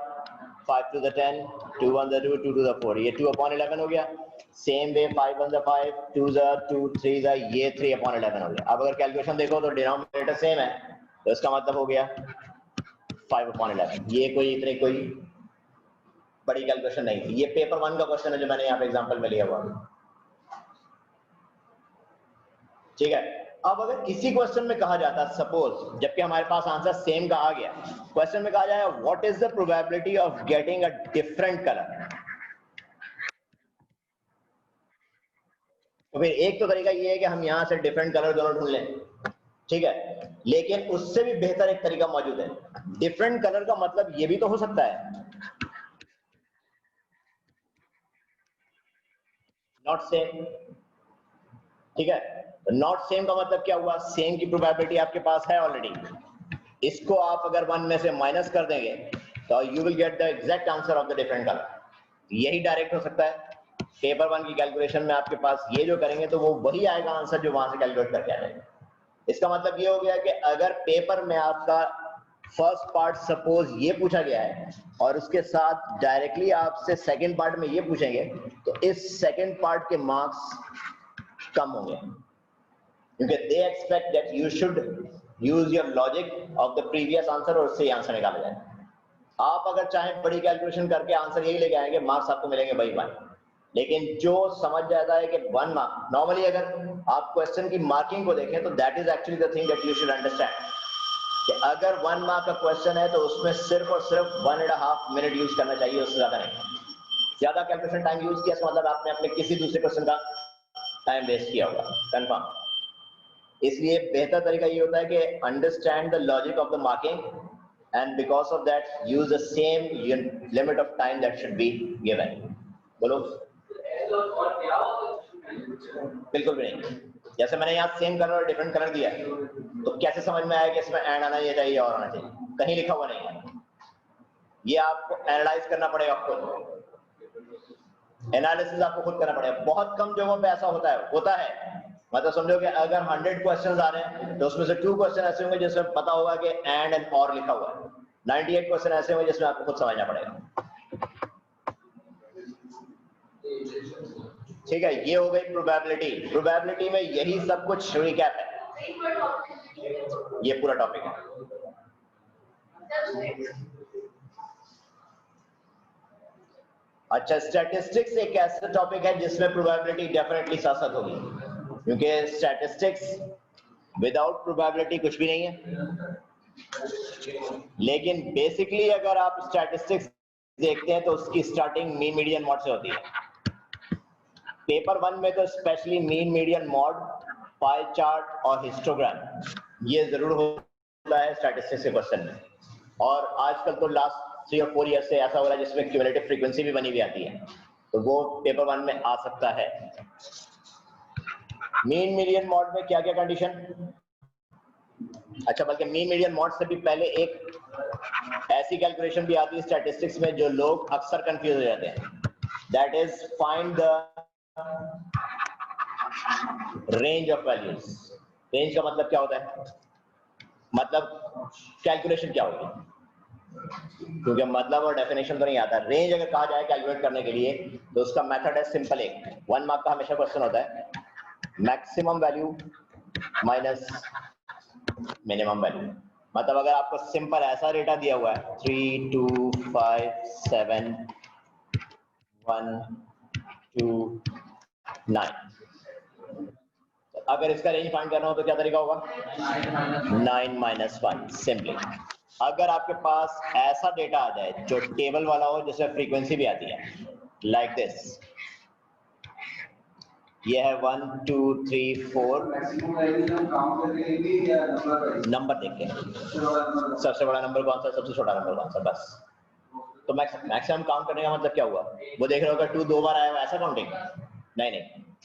[SPEAKER 1] 5 2 10, 2 1 2, 2 2 4, ये 2/11 हो गया। सेम वे 5 1 5, 2 2 3 ये 3/11 हो गया। अब अगर कैलकुलेशन देखो तो डिनोमिनेटर सेम है, तो इसका मतलब हो गया 5/11। ये कोई बड़ी कैलकुलेशन नहीं थी, ये पेपर 1 का क्वेश्चन है जो मैंने यहाँ पे एग्जांपल में लिया हुआ। ठीक है, अब अगर किसी क्वेश्चन में कहा जाता सपोज, जबकि हमारे पास आंसर सेम का आ गया, क्वेश्चन में कहा जाएगा what is the probability of getting a different colour, तो फिर एक तो तरीका ये है कि हम यहां से डिफरेंट कलर दोनों ढूंढ लें, ठीक है, लेकिन उससे भी बेहतर एक तरीका मौजूद है। डिफरेंट कलर का मतलब ये भी तो हो सकता है नॉट सेम, ठीक है, नॉट सेम का मतलब क्या हुआ, सेम की प्रोबेबिलिटी आपके पास है ऑलरेडी, इसको आप अगर 1 में से माइनस कर देंगे तो you will get the exact answer of the different colour. यही डायरेक्ट हो सकता है। पेपर 1 की कैलकुलेशन में आपके पास ये जो करेंगे तो वो वही आएगा आंसर जो वहां से कैलकुलेट करके आ जाएगा। इसका मतलब ये हो गया कि अगर पेपर में आपका फर्स्ट पार्ट सपोज ये पूछा गया है और उसके साथ डायरेक्टली आपसे सेकंड पार्ट में ये पूछेंगे, तो इस सेकंड पार्ट के मार्क्स कम होंगे, क्योंकि they expect that you should use your logic of the previous answer और उससे आंसर निकाला जाए। आप अगर चाहें बड़ी कैलकुलेशन करके आंसर यही लेके आएंगे, मार्क्स आपको मिलेंगे वही 1। लेकिन जो समझ जाता है कि 1 मार्क, नॉर्मली अगर आप क्वेश्चन की मार्किंग को देखें तो that is actually the thing that you should understand, कि अगर 1 मार्क का क्वेश्चन है तो उसमें सिर्फ और सिर्फ 1.5 मिनट यूज करना चाहिए, उससे ज्यादा नहीं। ज्यादा कैलकुलेशन टाइम यूज किया तो मतलब आपने अपने किसी दूसरे क्वेश्चन का टाइम वेस्ट किया होगा, कंफर्म। इसलिए बेहतर तरीका ये होता है कि understand the logic of the marking and because of that use the same limit of time that should be given. बोलो। बिल्कुल भी नहीं, जैसे मैंने यहाँ सेम कलर और डिफरेंट कलर दिया है, तो कैसे समझ में आया कि इसमें एंड आना ये चाहिए और आना चाहिए, कहीं लिखा हुआ नहीं है। ये आपको एनालाइज करना पड़ेगा, खुद एनालिसिस आपको खुद करना पड़ेगा। बहुत कम जगहों पे ऐसा होता है। मतलब समझो कि अगर 100 क्वेश्चंस आ रहे हैं तो उसमें से 2 क्वेश्चन ऐसे होंगे जिसमें पता होगा कि एंड और लिखा हुआ है, 98 क्वेश्चन ऐसे होंगे जिसमें आपको खुद समझना पड़ेगा। ठीक है, ये हो गई प्रोबेबिलिटी। प्रोबेबिलिटी में यही सब कुछ रिकैप है, ये पूरा टॉपिक है। अच्छा, स्टैटिस्टिक्स एक ऐसा टॉपिक है जिसमें प्रोबेबिलिटी डेफिनेटली साथ साथ होगी, क्योंकि स्टैटिस्टिक्स विदाउट प्रोबेबिलिटी कुछ भी नहीं है। लेकिन बेसिकली अगर आप स्टैटिस्टिक्स देखते हैं तो उसकी स्टार्टिंग मीन मीडियन मॉड से होती है। पेपर 1 में तो specially mean median mod, pie chart और हिस्टोग्राम ये जरूर होता है स्टैटिस्टिक्स के क्वेश्चन में। और आजकल तो लास्ट 3 और 4 ईयर से ऐसा हो रहा है जिसमें क्यूमुलेटिव फ्रीक्वेंसी भी बनी हुई आती है, तो वो पेपर 1 में आ सकता है। मीन मीडियन मॉड में क्या क्या कंडीशन, अच्छा बल्कि मीन मीडियन मॉड से भी पहले एक ऐसी कैलकुलेशन भी आती है स्टैटिस्टिक्स में जो लोग अक्सर कंफ्यूज हो जाते हैं, that is find the range of values. Range का मतलब क्या होता है, मतलब कैलकुलेशन क्या होगी, क्योंकि मतलब और डेफिनेशन तो नहीं आता। रेंज अगर कहा जाए कैलकुलेट करने के लिए तो उसका मेथड है सिंपल, एक 1 मार्क का हमेशा क्वेश्चन होता है, maximum value minus minimum value. मतलब अगर आपको सिंपल ऐसा डेटा दिया हुआ है 3 2 5 7 1 2 9, अगर इसका रेंज फाइंड करना हो तो क्या तरीका होगा, 9 - 1 सिंपली। अगर आपके पास ऐसा डेटा आ जाए जो टेबल वाला हो जिसमें फ्रीक्वेंसी भी आती है, लाइक दिस, ये है 1 2 3 4 नंबर देख के सबसे बड़ा नंबर कौन सा, सबसे छोटा नंबर कौन सा, बस। तो मैक्सिमम काउंट करने का मतलब क्या हुआ, वो देख रहे होगा 2 2 बार आया हुआ, ऐसा काउंटिंग नहीं,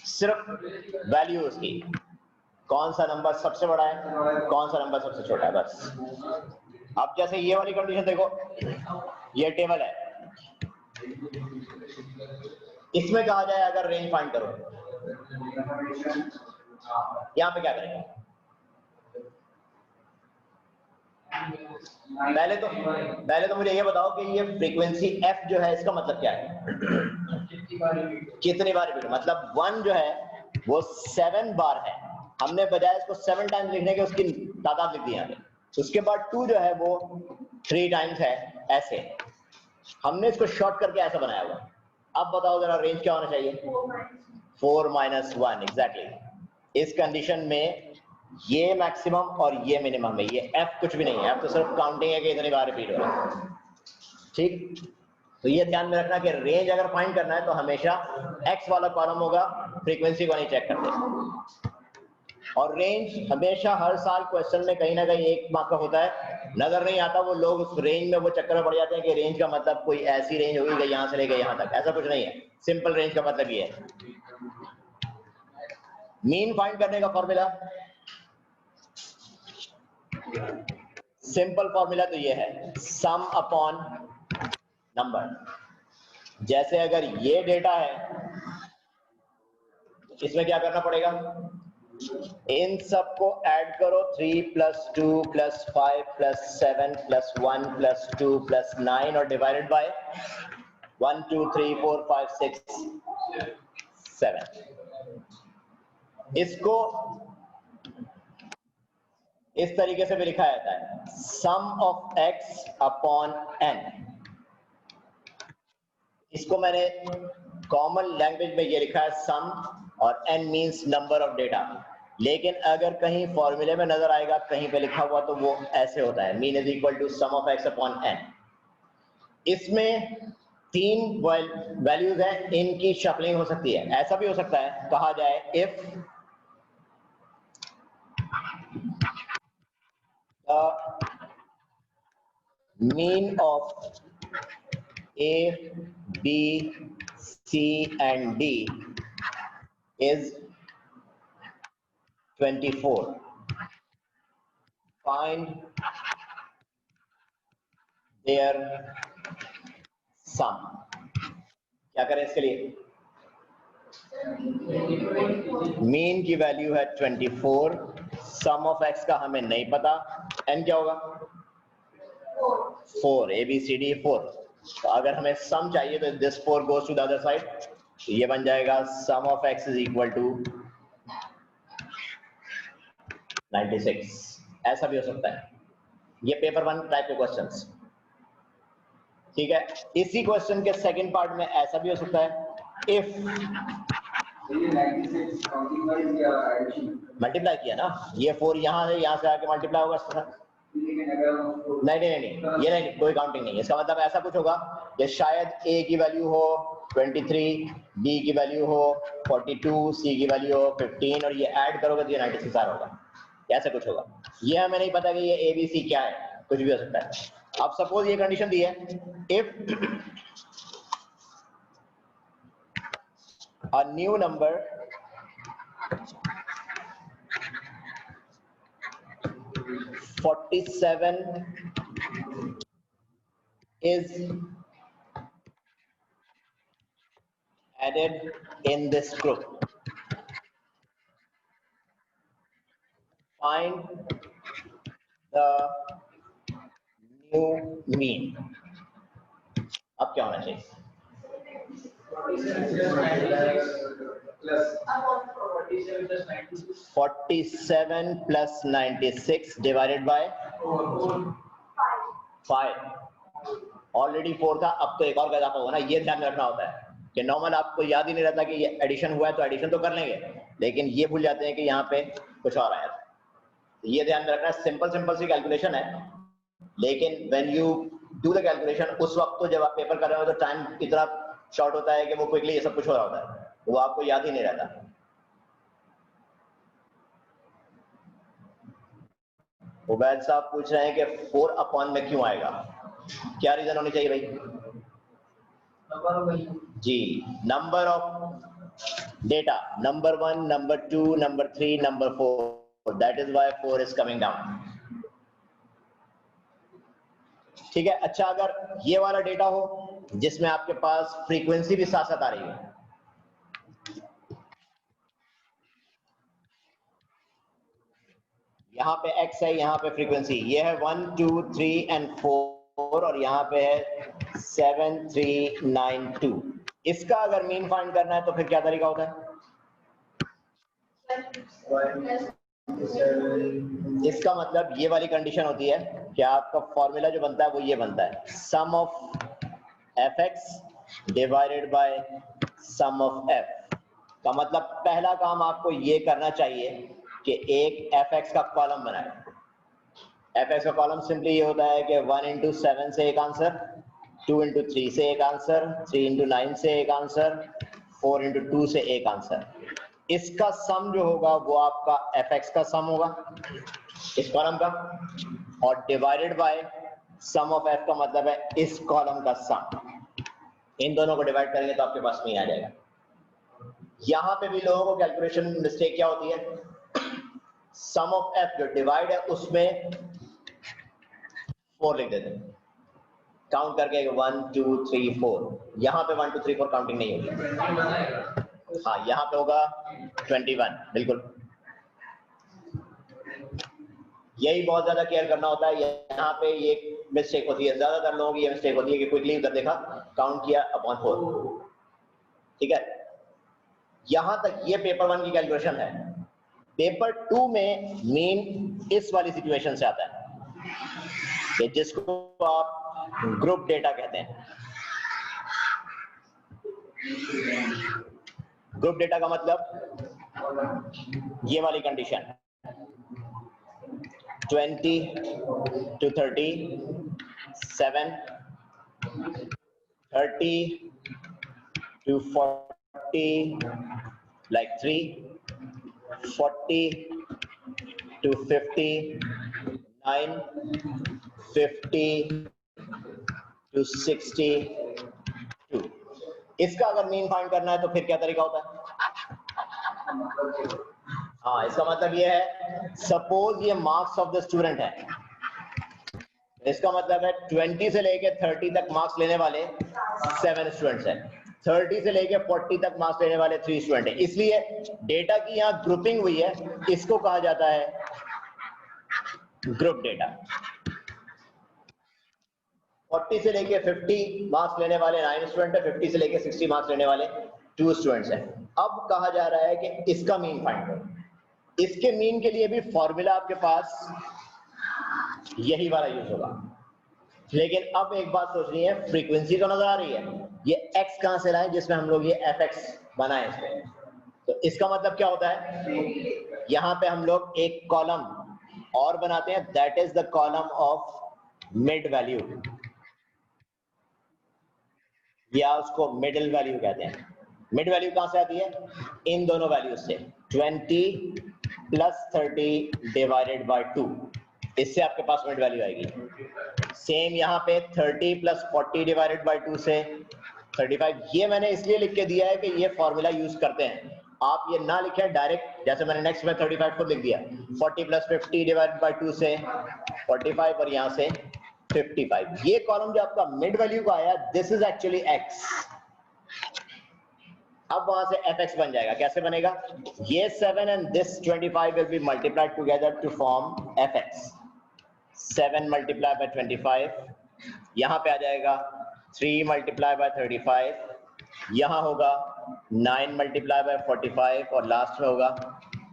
[SPEAKER 1] सिर्फ वैल्यू उसकी, कौन सा नंबर सबसे बड़ा है, कौन सा नंबर सबसे छोटा है, बस। अब जैसे ये वाली कंडीशन देखो, ये टेबल है, इसमें कहा जाए अगर रेंज फाइंड करो, यहाँ पे क्या करेंगे? पहले तो मुझे ये बताओ कि ये फ्रीक्वेंसी f जो है इसका मतलब क्या है? कितनी बार रिपीट? मतलब 1 जो है वो 7 बार है, हमने बजाय इसको 7 टाइम्स लिखने के उसकी तादाद लिख दी यहाँ पे। उसके बाद 2 जो है वो 3 टाइम्स है, ऐसे हमने इसको शॉर्ट करके ऐसा बनाया हुआ। अब बताओ जरा रेंज क्या होना चाहिए? 4 - 1 एग्जैक्टली। इस कंडीशन में ये मैक्सिमम और ये मिनिमम है, ये f कुछ भी नहीं है, f तो सिर्फ काउंटिंग है कि इतनी बार रिपीट हो रहा है। ठीक, तो ये ध्यान में रखना कि रेंज अगर फाइंड करना है तो हमेशा x वाला कॉलम होगा, फ्रीक्वेंसी को नहीं चेक करते। और रेंज हमेशा हर साल क्वेश्चन में कहीं ना कहीं 1 मार्क का होता है, नजर नहीं आता। वो लोग उस रेंज में वो चक्कर में पड़ जाते हैं कि रेंज का मतलब कोई ऐसी रेंज होगी कि यहाँ से लेकर यहाँ तक, ऐसा कुछ नहीं है। सिंपल रेंज का मतलब ये है। मीन फाइंड करने का फॉर्मूला, सिंपल फॉर्मूला तो ये है, सम अपॉन नंबर। जैसे अगर ये डेटा है, इसमें क्या करना पड़ेगा? इन सबको ऐड करो, 3 + 2 + 5 + 7 + 1 + 2 + 9 और डिवाइडेड बाय 1 2 3 4 5 6 7। इसको इस तरीके से भी लिखा जाता है, sum of x upon n। इसको मैंने कॉमन लैंग्वेज में ये लिखा है सम, और n means number of data. लेकिन अगर कहीं फॉर्मूले में नजर आएगा कहीं पे लिखा हुआ तो वो ऐसे होता है, mean is equal to sum of x upon n। इसमें 3 वैल्यूज हैं, इनकी शफलिंग हो सकती है। ऐसा भी हो सकता है, कहा जाए if mean of A, B, C and D is 24. Find their sum. क्या करें इसके लिए? मीन की वैल्यू है 24, सम ऑफ x का हमें नहीं पता, n क्या होगा? 4, ABCD 4। तो अगर हमें सम चाहिए तो this 4 goes to the other side, तो ये बन जाएगा sum of x is equal to 96। ऐसा भी हो सकता है, ये पेपर 1 टाइप के क्वेश्चंस। ठीक है, इसी क्वेश्चन के सेकंड पार्ट में ऐसा भी हो सकता है, इफ मल्टीप्लाई किया ना, ये 4 यहाँ है, यहाँ से आके मल्टीप्लाई होगा। नहीं, ये नहीं, कोई काउंटिंग नहीं है। इसका मतलब ऐसा कुछ होगा कि शायद a की वैल्यू हो 23, b की वैल्यू हो 42, c की वैल्यू हो 15 और ये ऐड करोगे तो ये 96 आ होगा, ऐसा कुछ होगा। ये हमें नहीं पता कि ये ABC क्या है, कुछ भी हो सकता है। अब सपोज ये कंडीशन दी है, if a new number (47) is added in this group. Find the new mean. अब क्या होना चाहिए? 47 plus 96 divided by 5। ऑलरेडी 4 था, अब तो एक और का इजाफा होगा ना, ये ध्यान में रखना होता है कि नॉर्मल आपको याद ही नहीं रहता कि ये एडिशन हुआ है, तो एडिशन तो कर लेंगे लेकिन ये भूल जाते हैं कि यहाँ पे कुछ और आया। ये ध्यान में रखना, सिंपल सी कैलकुलेशन है, लेकिन when you do the calculation उस वक्त तो जब आप पेपर कर रहे हो तो टाइम इतना शॉर्ट होता है कि वो क्विकली ये सब कुछ हो रहा होता है, वो आपको याद ही नहीं रहता। उबैद साहब पूछ रहे हैं कि 4 अपॉन में क्यों आएगा, क्या रीजन होनी चाहिए भाई? जी, number of data, number 1, number 2, number 3, number 4, that is why 4 is coming down. ठीक है, अच्छा अगर ये वाला डेटा हो जिसमें आपके पास फ्रीक्वेंसी भी साथ साथ आ रही है, यहाँ पे x है, यहाँ पे फ्रीक्वेंसी, ये है 1 2 3 and 4 और यहाँ पे है 7 3 9 2। इसका अगर मीन फाइंड करना है तो फिर क्या तरीका होता है? इसका मतलब ये वाली कंडीशन होती है कि आपका फॉर्मूला जो बनता है वो ये बनता है, sum of fx divided by sum of f। का मतलब पहला काम आपको ये करना चाहिए कि एक fx का कॉलम बनाए। fx का कॉलम सिंपली ये होता है कि 1 into 7 से एक आंसर, 2 into 3 से एक आंसर, 3 into 9 से एक आंसर, 4 into 2 से एक आंसर। इसका सम जो होगा वो आपका fx का सम होगा इस कॉलम का, और divided by sum of f का मतलब है इस कॉलम का सम। इन दोनों को डिवाइड करेंगे तो आपके पास मीन आ जाएगा। यहां पे भी लोगों को कैलकुलेशन मिस्टेक क्या होती है, सम ऑफ f जो डिवाइड है उसमें 4 लिख देते हैं, काउंट करके 1 2 3 4। यहां पे 1 2 3 4 काउंटिंग नहीं होगी। हाँ, यहाँ पे होगा 21, बिल्कुल। यही बहुत ज्यादा केयर करना होता है। यहाँ पे ये मिस्टेक होती है, ज्यादातर लोगों की ये मिस्टेक होती है कि क्विकली उधर देखा, काउंट किया अपॉन 4। ठीक है, यहां तक ये पेपर 1 की कैलकुलेशन है। पेपर 2 में मीन इस वाली सिचुएशन से आता है, जिसको आप ग्रुप डेटा कहते हैं। ग्रुप डेटा का मतलब ये वाली condition, 20 to 30, 7, 30 to 40, like 3, 40 to 50, 9, 50 to 60, 2। इसका अगर मीन फाइंड करना है तो फिर क्या तरीका होता है? हाँ, इसका मतलब ये है, सपोज ये मार्क्स ऑफ द स्टूडेंट है, इसका मतलब है 20 से लेके 30 तक मार्क्स लेने वाले 7 स्टूडेंट्स हैं, 30 से लेके 40 तक मार्क्स लेने वाले 3 स्टूडेंट हैं। इसलिए डेटा की यहाँ ग्रुपिंग हुई है, इसको कहा जाता है ग्रुप डेटा। 40 से लेके 50 मार्क्स लेने वाले 9 स्टूडेंट है, 50 से लेके 60 मार्क्स लेने वाले 2 स्टूडेंट्स हैं। अब कहा जा रहा है कि इसका मीन फाइंड करो। इसके मीन के लिए भी फॉर्मूला आपके पास यही वाला यूज होगा, लेकिन अब एक बात सोचनी है, फ्रीक्वेंसी तो नजर आ रही है, ये x कहां से लाए जिसमें हम लोग ये fx बनाए इसमें। तो इसका मतलब क्या होता है, यहां पे हम लोग एक कॉलम और बनाते हैं, that is the column of mid value, या उसको मिडिल वैल्यू कहते हैं। मिड वैल्यू कहां से आती है, इन दोनों वैल्यू से, 20 प्लस 30 डिवाइडेड बाय 2, इससे आपके पास मिड वैल्यू आएगी। सेम यहाँ पे 30 प्लस 40 डिवाइडेड बाय 2 से 35। ये मैंने इसलिए लिख के दिया है कि ये फॉर्मूला यूज करते हैं, आप ये ना लिखे डायरेक्ट, जैसे मैंने नेक्स्ट में 35 को लिख दिया, 40 प्लस 50 डिवाइडेड बाय 2 से 45 और यहाँ से 55। ये कॉलम जो आपका मिड वैल्यू का आया, दिस इज एक्चुअली x। अब वहां से fx बन जाएगा, कैसे बनेगा, ये 7 and this 25 will be multiplied together to form fx। 7 multiply by 25, यहां पे आ जाएगा 3 मल्टीप्लाई बाय 35, यहां होगा 9 मल्टीप्लाई बाय 45 और लास्ट में होगा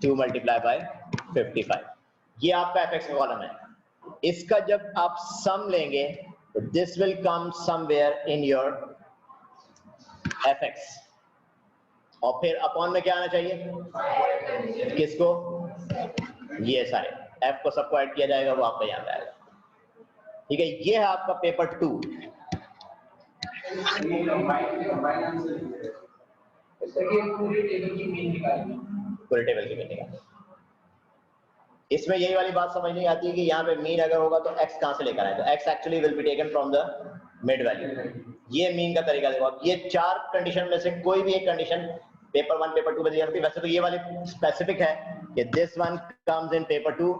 [SPEAKER 1] 2 मल्टीप्लाई बाय 55। ये आपका fx का कॉलम है। इसका जब आप सम लेंगे तो this will come somewhere in your fx, और फिर अपॉन में क्या आना चाहिए, किसको, ये सारे f को सबको ऐड किया जाएगा, वो आपका यहाँ पे आएगा। ठीक है, ये है आपका पेपर 2।
[SPEAKER 2] पूरे टेबल की मीन निकालनी,
[SPEAKER 1] पूरे टेबल की मीन निकालनी। इसमें यही वाली बात समझ नहीं आती कि यहाँ पे मीन अगर होगा तो x कहां से लेकर आए, तो x actually will be taken from the mid value. ये मीन का तरीका देखो, ये 4 कंडीशन में से कोई भी एक कंडीशन पेपर 1 पेपर 2 में दी जाती है। वैसे तो ये वाली स्पेसिफिक है कि this one comes in paper 2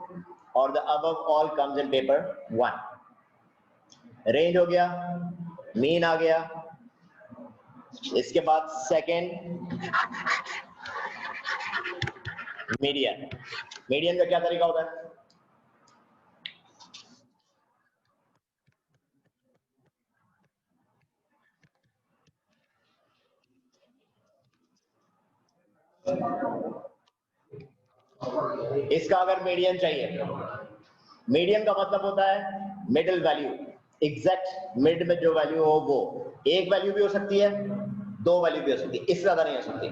[SPEAKER 1] और the above all comes in paper 1। Range हो गया, मीन आ गया, इसके बाद सेकंड मीडियन। मीडियन का क्या तरीका होता है, इसका अगर मीडियन चाहिए, मीडियन का मतलब होता है मिडिल वैल्यू, एग्जैक्ट मिड में जो वैल्यू हो वो एक वैल्यू भी हो सकती है, दो वैल्यू भी हो सकती है, इससे ज्यादा नहीं हो सकती।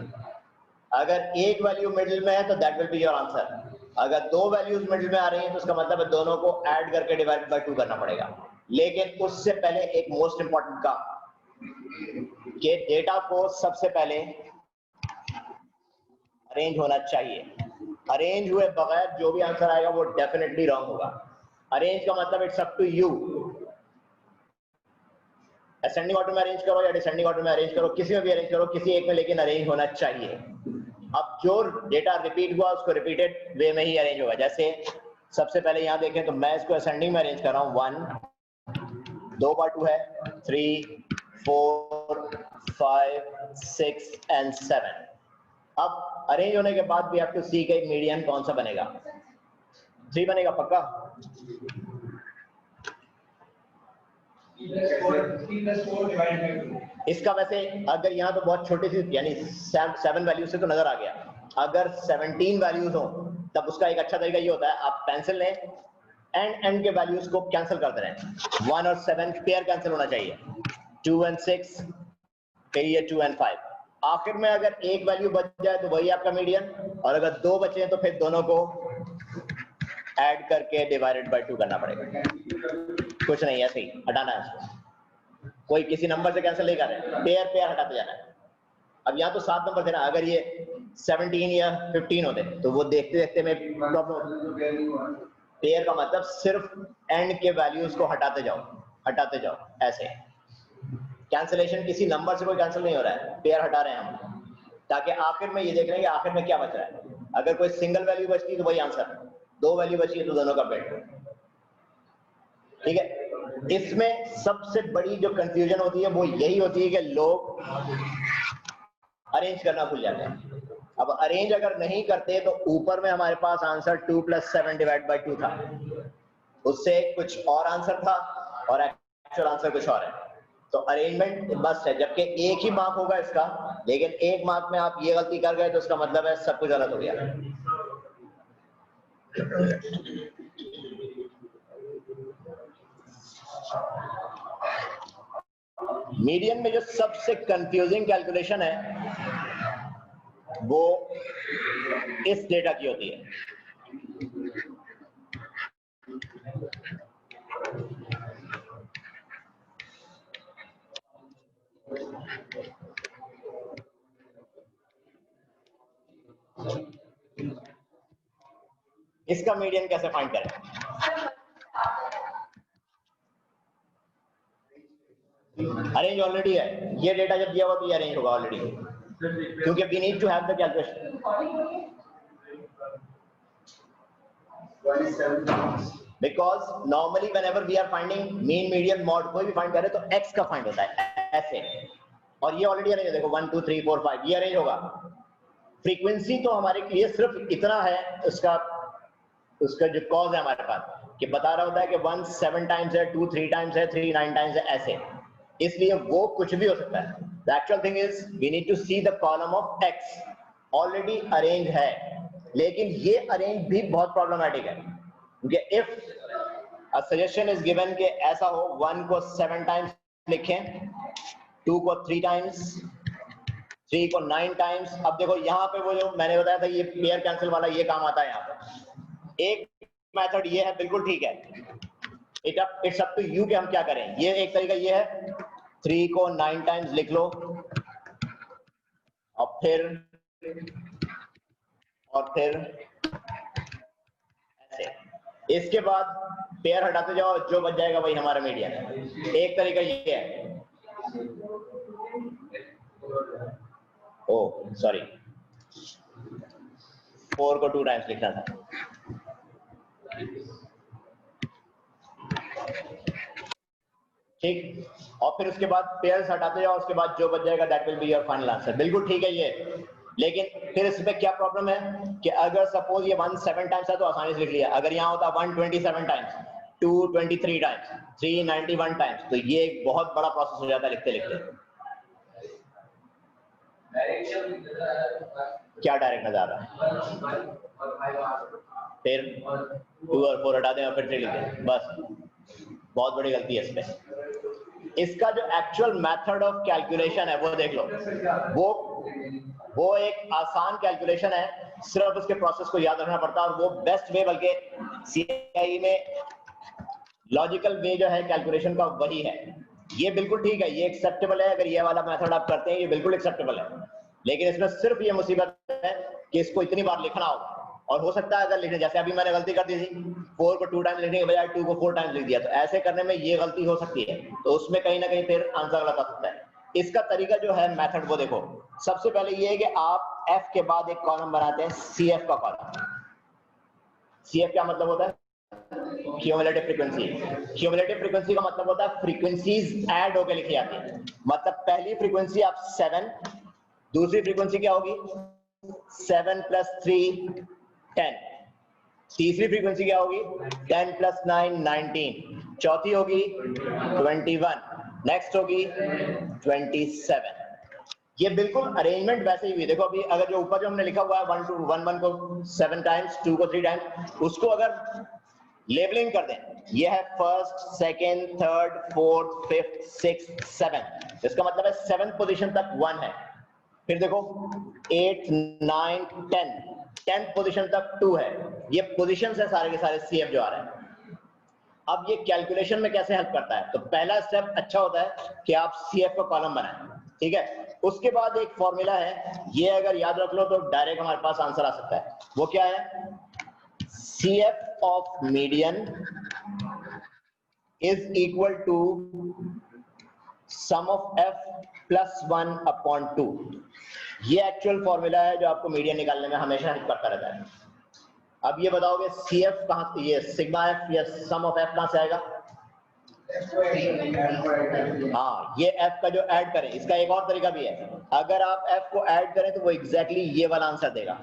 [SPEAKER 1] अगर एक वैल्यू मिडिल में है तो that will be your answer. अगर दो वैल्यूज मिडिल में आ रही हैं तो उसका मतलब है दोनों को ऐड करके डिवाइड बाय 2 करना पड़ेगा। लेकिन उससे पहले एक मोस्ट इंपॉर्टेंट काम कि डेटा को सबसे पहले अरेंज होना चाहिए। अरेंज हुए बगैर जो भी आंसर आएगा वो डेफिनेटली रॉन्ग होगा। अरेंज का मतलब it's up to you, ascending order में अरेंज करो या डिसेंडिंग ऑर्डर में अरेंज करो, किसी में भी अरेंज करो, किसी एक में लेकिन अरेंज होना चाहिए। अब जो डेटा रिपीट हुआ उसको रिपीटेड वे में ही अरेंज होगा। जैसे सबसे पहले यहां देखें तो मैं इसको असेंडिंग में अरेंज कर रहा हूं, 1 2 बार 2 है, 3 4 5 6 एंड 7। अब अरेंज होने के बाद भी आपको सी का मीडियन कौन सा बनेगा? 3 बनेगा पक्का? इसका वैसे अगर यहाँ तो बहुत छोटी सी यानी 7 वैल्यू से तो नजर आ गया। अगर 17 वैल्यूज हो तब उसका एक अच्छा तरीका ये होता है, आप पेंसिल लें एंड के वैल्यूज को कैंसिल कर दे रहे हैं। 1 और 7 पेयर कैंसिल होना चाहिए, 2 and 6 फिर ये 2 and 5। आखिर में अगर एक वैल्यू बच जाए तो वही आपका मीडियन, और अगर 2 बचे हैं तो फिर दोनों को ऐड करके डिवाइडेड बाय 2 करना पड़ेगा। कुछ नहीं, ऐसे ही हटाना है इसको, कोई किसी नंबर से कैंसिल नहीं कर रहे, पेयर पेयर हटाते जाना है। अब यहाँ तो 7 नंबर थे ना, अगर ये 17 या 15 होते तो वो देखते देखते में प्रॉब्लम होती। पेयर का मतलब सिर्फ एंड के वैल्यूज को हटाते जाओ ऐसे। कैंसिलेशन किसी नंबर से कोई कैंसिल नहीं हो रहा है, पेयर हटा रहे हैं हम, ताकि आखिर में ये देख रहे हैं कि आखिर में क्या बच रहा है। अगर कोई सिंगल वैल्यू बचती है तो वही आंसर, 2 वैल्यू बची है तो दोनों का पेयर। ठीक है, इसमें सबसे बड़ी जो कंफ्यूजन होती है वो यही होती है कि लोग अरेंज करना भूल जाते हैं। अब अरेंज अगर नहीं करते तो ऊपर में हमारे पास आंसर 2 + 7 डिवाइड बाय 2 था, उससे कुछ और आंसर था और एक्चुअल आंसर कुछ और है। तो अरेंजमेंट बस है, जबकि एक ही मार्क होगा इसका, लेकिन एक मार्क में आप ये गलती कर गए तो उसका मतलब है सब कुछ गलत हो गया। मीडियन में जो सबसे कंफ्यूजिंग कैलकुलेशन है वो इस डेटा की होती है। इसका मीडियन कैसे फाइंड करें? अरेंज ऑलरेडी है, ये डेटा जब दिया हुआ तो ये अरेंज होगा ऑलरेडी, क्योंकि we need to have the calculation. Because normally whenever we are finding mean median mode कोई भी फाइंड करे तो एक्स का फाइंड होता है ऐसे, और ये ऑलरेडी अरेंज है। देखो 1 2 3 4 5 ये अरेंज होगा। फ्रीक्वेंसी तो हमारे लिए सिर्फ इतना है, उसका जो कॉज है हमारे पास कि बता रहा होता है कि 1 7 टाइम्स है, 2 3 टाइम्स है, 3 9 टाइम्स है, ऐसे। इसलिए वो कुछ भी हो सकता है। The actual thing is we need to see the column of X already arrange है, लेकिन ये अरेंज भी बहुत प्रॉब्लमैटिक है, क्योंकि if a suggestion is given कि ऐसा हो 1 को 7 टाइम्स लिखें, 2 को 3 टाइम्स, 3 को 9 टाइम्स। अब देखो यहाँ पे वो जो मैंने बताया था ये पेयर कैंसिल वाला ये काम आता है यहाँ पे। एक मेथड ये है, बिल्कुल ठीक है, इट्स अप टू यू कि हम क्या करें। ये एक तरीका ये है, 3 को 9 टाइम्स लिख लो और फिर ऐसे। इसके बाद पेयर हटाते जाओ, जो बच जाएगा वही हमारा मीडियन है। एक तरीका ये है, ओ सॉरी 4 को 2 टाइम्स लिखना था। ठीक, और फिर उसके बाद पेयर्स हटाते जाओ, उसके बाद जो बच जाएगा that will be your final answer. बिल्कुल ठीक है ये, लेकिन फिर इसमें क्या प्रॉब्लम है कि अगर सपोज ये 1 7 टाइम्स है तो आसानी से लिख लिया। अगर यहाँ होता 1 27 टाइम्स, 2 23 टाइम्स, 3 91 टाइम्स, तो ये एक बहुत बड़ा प्रोसेस हो जाता है लिखते लिखते। क्या डायरेक्ट नजर आ रहा है? फिर 2 और 4 हटा दें और फिर 3 लिख दें, बस। बहुत बड़ी गलती है इसमें। इसका जो एक्चुअल मेथड ऑफ कैलकुलेशन है वो देख लो, वो एक आसान कैलकुलेशन है, सिर्फ उसके प्रोसेस को याद रखना पड़ता है, और वो बेस्ट वे, बल्कि CIE में लॉजिकल वे जो है कैलकुलेशन का वही है। ये बिल्कुल ठीक है, ये एक्सेप्टेबल है, अगर ये वाला मेथड आप करते हैं ये बिल्कुल एक्सेप्टेबल है, लेकिन इसमें सिर्फ ये मुसीबत है कि इसको इतनी बार लिखना होगा, और हो सकता है अगर लिखने, जैसे अभी मैंने गलती कर दी थी, 4 को 2 टाइम्स लिखने के बजाय 2 को 4 टाइम्स लिख दिया, तो ऐसे करने में ये गलती हो सकती है, तो उसमें कहीं ना कहीं फिर आंसर गलत आ सकता है। इसका तरीका जो है मेथड वो देखो, सबसे पहले ये है कि आप F के बाद एक कॉलम बनाते हैं, CF का कॉलम। CF क्या मतलब होता है? Cumulative frequency. क्यूमुलेटिव फ्रीक्वेंसी का मतलब होता है फ्रीक्वेंसीज ऐड होकर लिखी जाती है, मतलब पहली फ्रीक्वेंसी आप 7, दूसरी फ्रीक्वेंसी क्या होगी 7 + 3 10, तीसरी फ्रीक्वेंसी क्या होगी 10 + 9 19, चौथी होगी 21, नेक्स्ट होगी 27। ये बिल्कुल अरेंजमेंट वैसे ही हुई। देखो अभी अगर जो ऊपर जो हमने लिखा हुआ है 1 2 1 1 को 7 टाइम्स, 2 को 3 टाइम्स, उसको अगर लेबलिंग कर दें, ये है first, second, third, fourth, fifth, sixth, seventh, इसका मतलब है 7th पोजीशन तक 1 है। फिर देखो 8 9 10, 10th पोजीशन तक 2 है। ये पोजीशंस है सारे के सारे CF जो आ रहे हैं। अब ये कैलकुलेशन में कैसे हेल्प करता है, तो पहला स्टेप अच्छा होता है कि आप CF का कॉलम बनाएं, ठीक है। उसके बाद एक फॉर्मूला है, ये अगर याद रख लो तो डायरेक्ट हमारे पास आंसर आ सकता है। वो क्या है? CF of median is equal to sum of F plus 1 upon 2। ये एक्चुअल फॉर्मूला है जो आपको मीडियन निकालने में हमेशा हेल्प करता रहता है। अब ये बताओगे CF कहां से, ये सिग्मा F या सम ऑफ F कहां से आएगा? हाँ, ये F का जो ऐड करें, इसका एक और तरीका भी है, अगर आप F को ऐड करें तो वो एग्जैक्टली ये वाला आंसर देगा।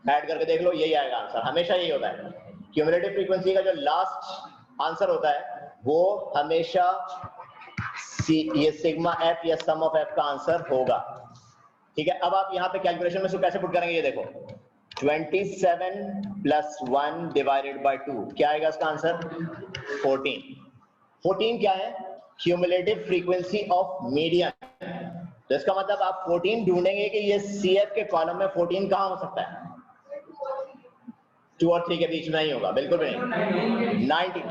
[SPEAKER 1] ऐड करके देख लो, यही आएगा आंसर, हमेशा यही होता है। क्यूमुलेटिव फ्रीक्वेंसी का जो लास्ट आंसर होता है वो हमेशा ये सिग्मा F या सम ऑफ F का आंसर होगा, ठीक है। अब आप यहाँ पे कैलकुलेशन में इसको कैसे पुट करेंगे, ये देखो 27 + 1 / 2, क्या आएगा इसका आंसर 14। 14 क्या है? Cumulative frequency of median. तो इसका मतलब आप 14 ढूंढेंगे कि ये CF के कॉलम में 14 कहां हो सकता है, 2 और 3 के बीच में नहीं होगा, बिल्कुल भी नहीं। 19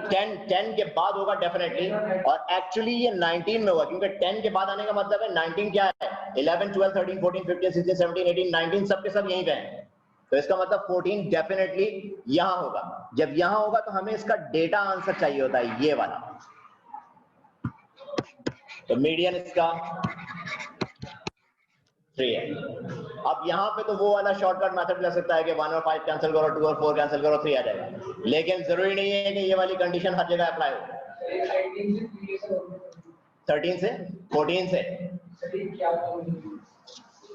[SPEAKER 1] 10 के बाद होगा डेफिनेटली, और एक्चुअली ये 19 में होगा, क्योंकि 10 के बाद आने का मतलब है 19 क्या है, 11 12 13 14 15 16 17 18 19 सब के सब यहीं पे हैं, तो इसका मतलब 14 डेफिनेटली यहां होगा। जब यहां होगा तो हमें इसका डेटा आंसर चाहिए होता है, ये वाला। तो मीडियन इसका 3 है। अब यहाँ पे तो वो वाला शॉर्टकट मेथड ले सकता है कि 1 और 5 कैंसिल करो, 2 और 4 कैंसिल करो, 3 आ जाएगा, लेकिन जरूरी नहीं है कि ये वाली कंडीशन हर जगह अप्लाई हो। 13 से 14 से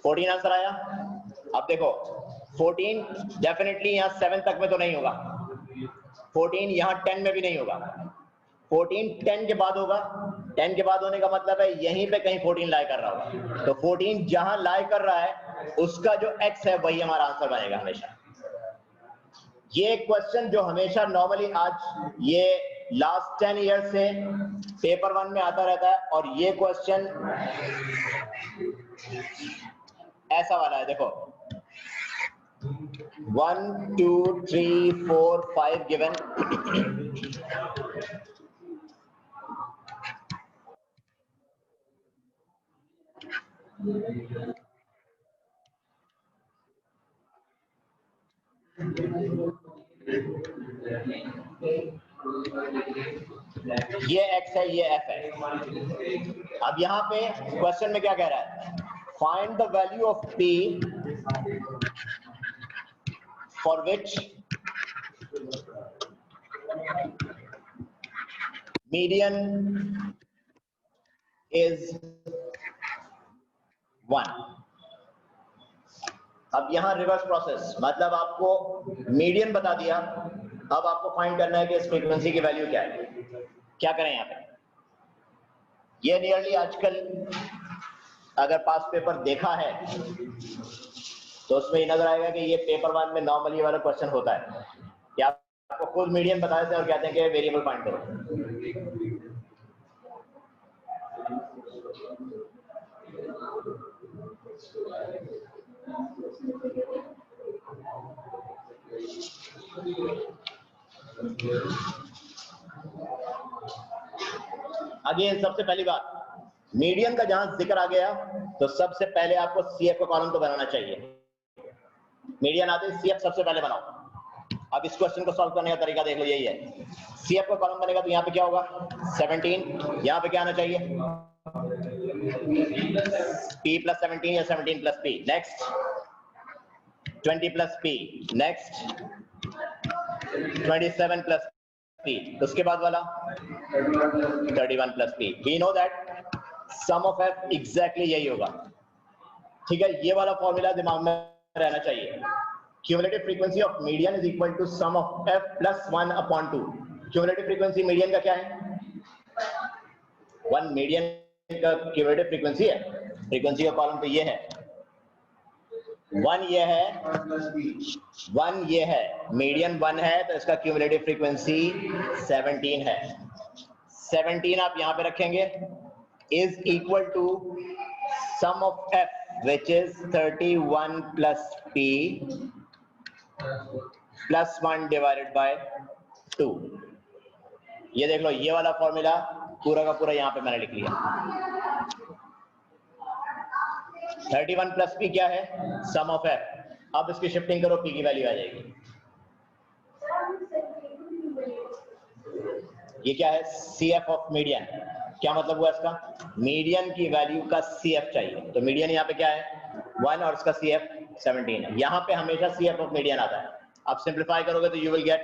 [SPEAKER 1] 14 आंसर आया। अब देखो 14 डेफिनेटली यहाँ 7 तक में तो नहीं होगा, 14 यहाँ 10 में भी नहीं होगा, 14 10 के बाद होगा। 10 के बाद होने का मतलब है यहीं पे कहीं 14 लाई कर रहा होगा, तो 14 जहां लाई कर रहा है उसका जो x है वही हमारा आंसर बनेगा हमेशा। ये क्वेश्चन जो हमेशा नॉर्मली आज ये लास्ट 10 ईयर से पेपर 1 में आता रहता है, और ये क्वेश्चन ऐसा वाला है, देखो 1 2 3 4 5 गिवन, ये x है, ये f है। अब यहाँ पे क्वेश्चन में क्या कह रहा है, find the value of p for which median is 1। अब यहां रिवर्स प्रोसेस, मतलब आपको मीडियन बता दिया, अब आपको फाइंड करना है कि इस फ्रीक्वेंसी की वैल्यू क्या है। क्या करें यहाँ पे, ये नियरली आजकल अगर पास पेपर देखा है तो उसमें नजर आएगा कि ये पेपर 1 में नॉर्मली वाला क्वेश्चन होता है कि आपको खुद मीडियन बता देते हैं और कहते हैं कि वेरिएबल फाइंड करो। अगेन सबसे पहली बात, मीडियन का जहां जिक्र आ गया तो सबसे पहले आपको सीएफ का कॉलम तो बनाना चाहिए। मीडियन आते सीएफ सबसे पहले बनाओ। अब इस क्वेश्चन को सॉल्व करने का तरीका देख लो, यही है। सीएफ का कॉलम बनेगा तो यहाँ पे क्या होगा 17, यहाँ पे क्या आना चाहिए p प्लस 17 या 17 plus p। Next 20 plus p। Next 27 plus p। उसके बाद वाला 31 plus p। We know that sum of f exactly यही होगा। ठीक है, ये वाला फॉर्मूला दिमाग में रहना चाहिए। Cumulative frequency of median is equal to sum of f plus 1 upon 2। Cumulative frequency median का क्या है 1। मीडियन का क्यूमुलेटिव फ्रीक्वेंसी है, फ्रीक्वेंसी का कॉलम तो ये है 1, ये है 1, ये है मीडियन 1 है तो इसका क्यूमुलेटिव फ्रीक्वेंसी 17 है। 17 आप यहां पे रखेंगे is equal to sum of f which is 31 plus p plus 1 divided by 2। ये देख लो, ये वाला फॉर्मूला पूरा का पूरा यहां पे मैंने लिख लिया। 31 प्लस p क्या है सम ऑफ f। अब इसकी शिफ्टिंग करो, p की वैल्यू आ जाएगी। ये क्या है cf ऑफ मीडियन। क्या मतलब हुआ इसका, मीडियन की वैल्यू का cf चाहिए। तो मीडियन यहाँ पे क्या है 1 और इसका cf 17 है। यहाँ पे हमेशा cf ऑफ मीडियन आता है। आप सिंप्लीफाई करोगे तो you will get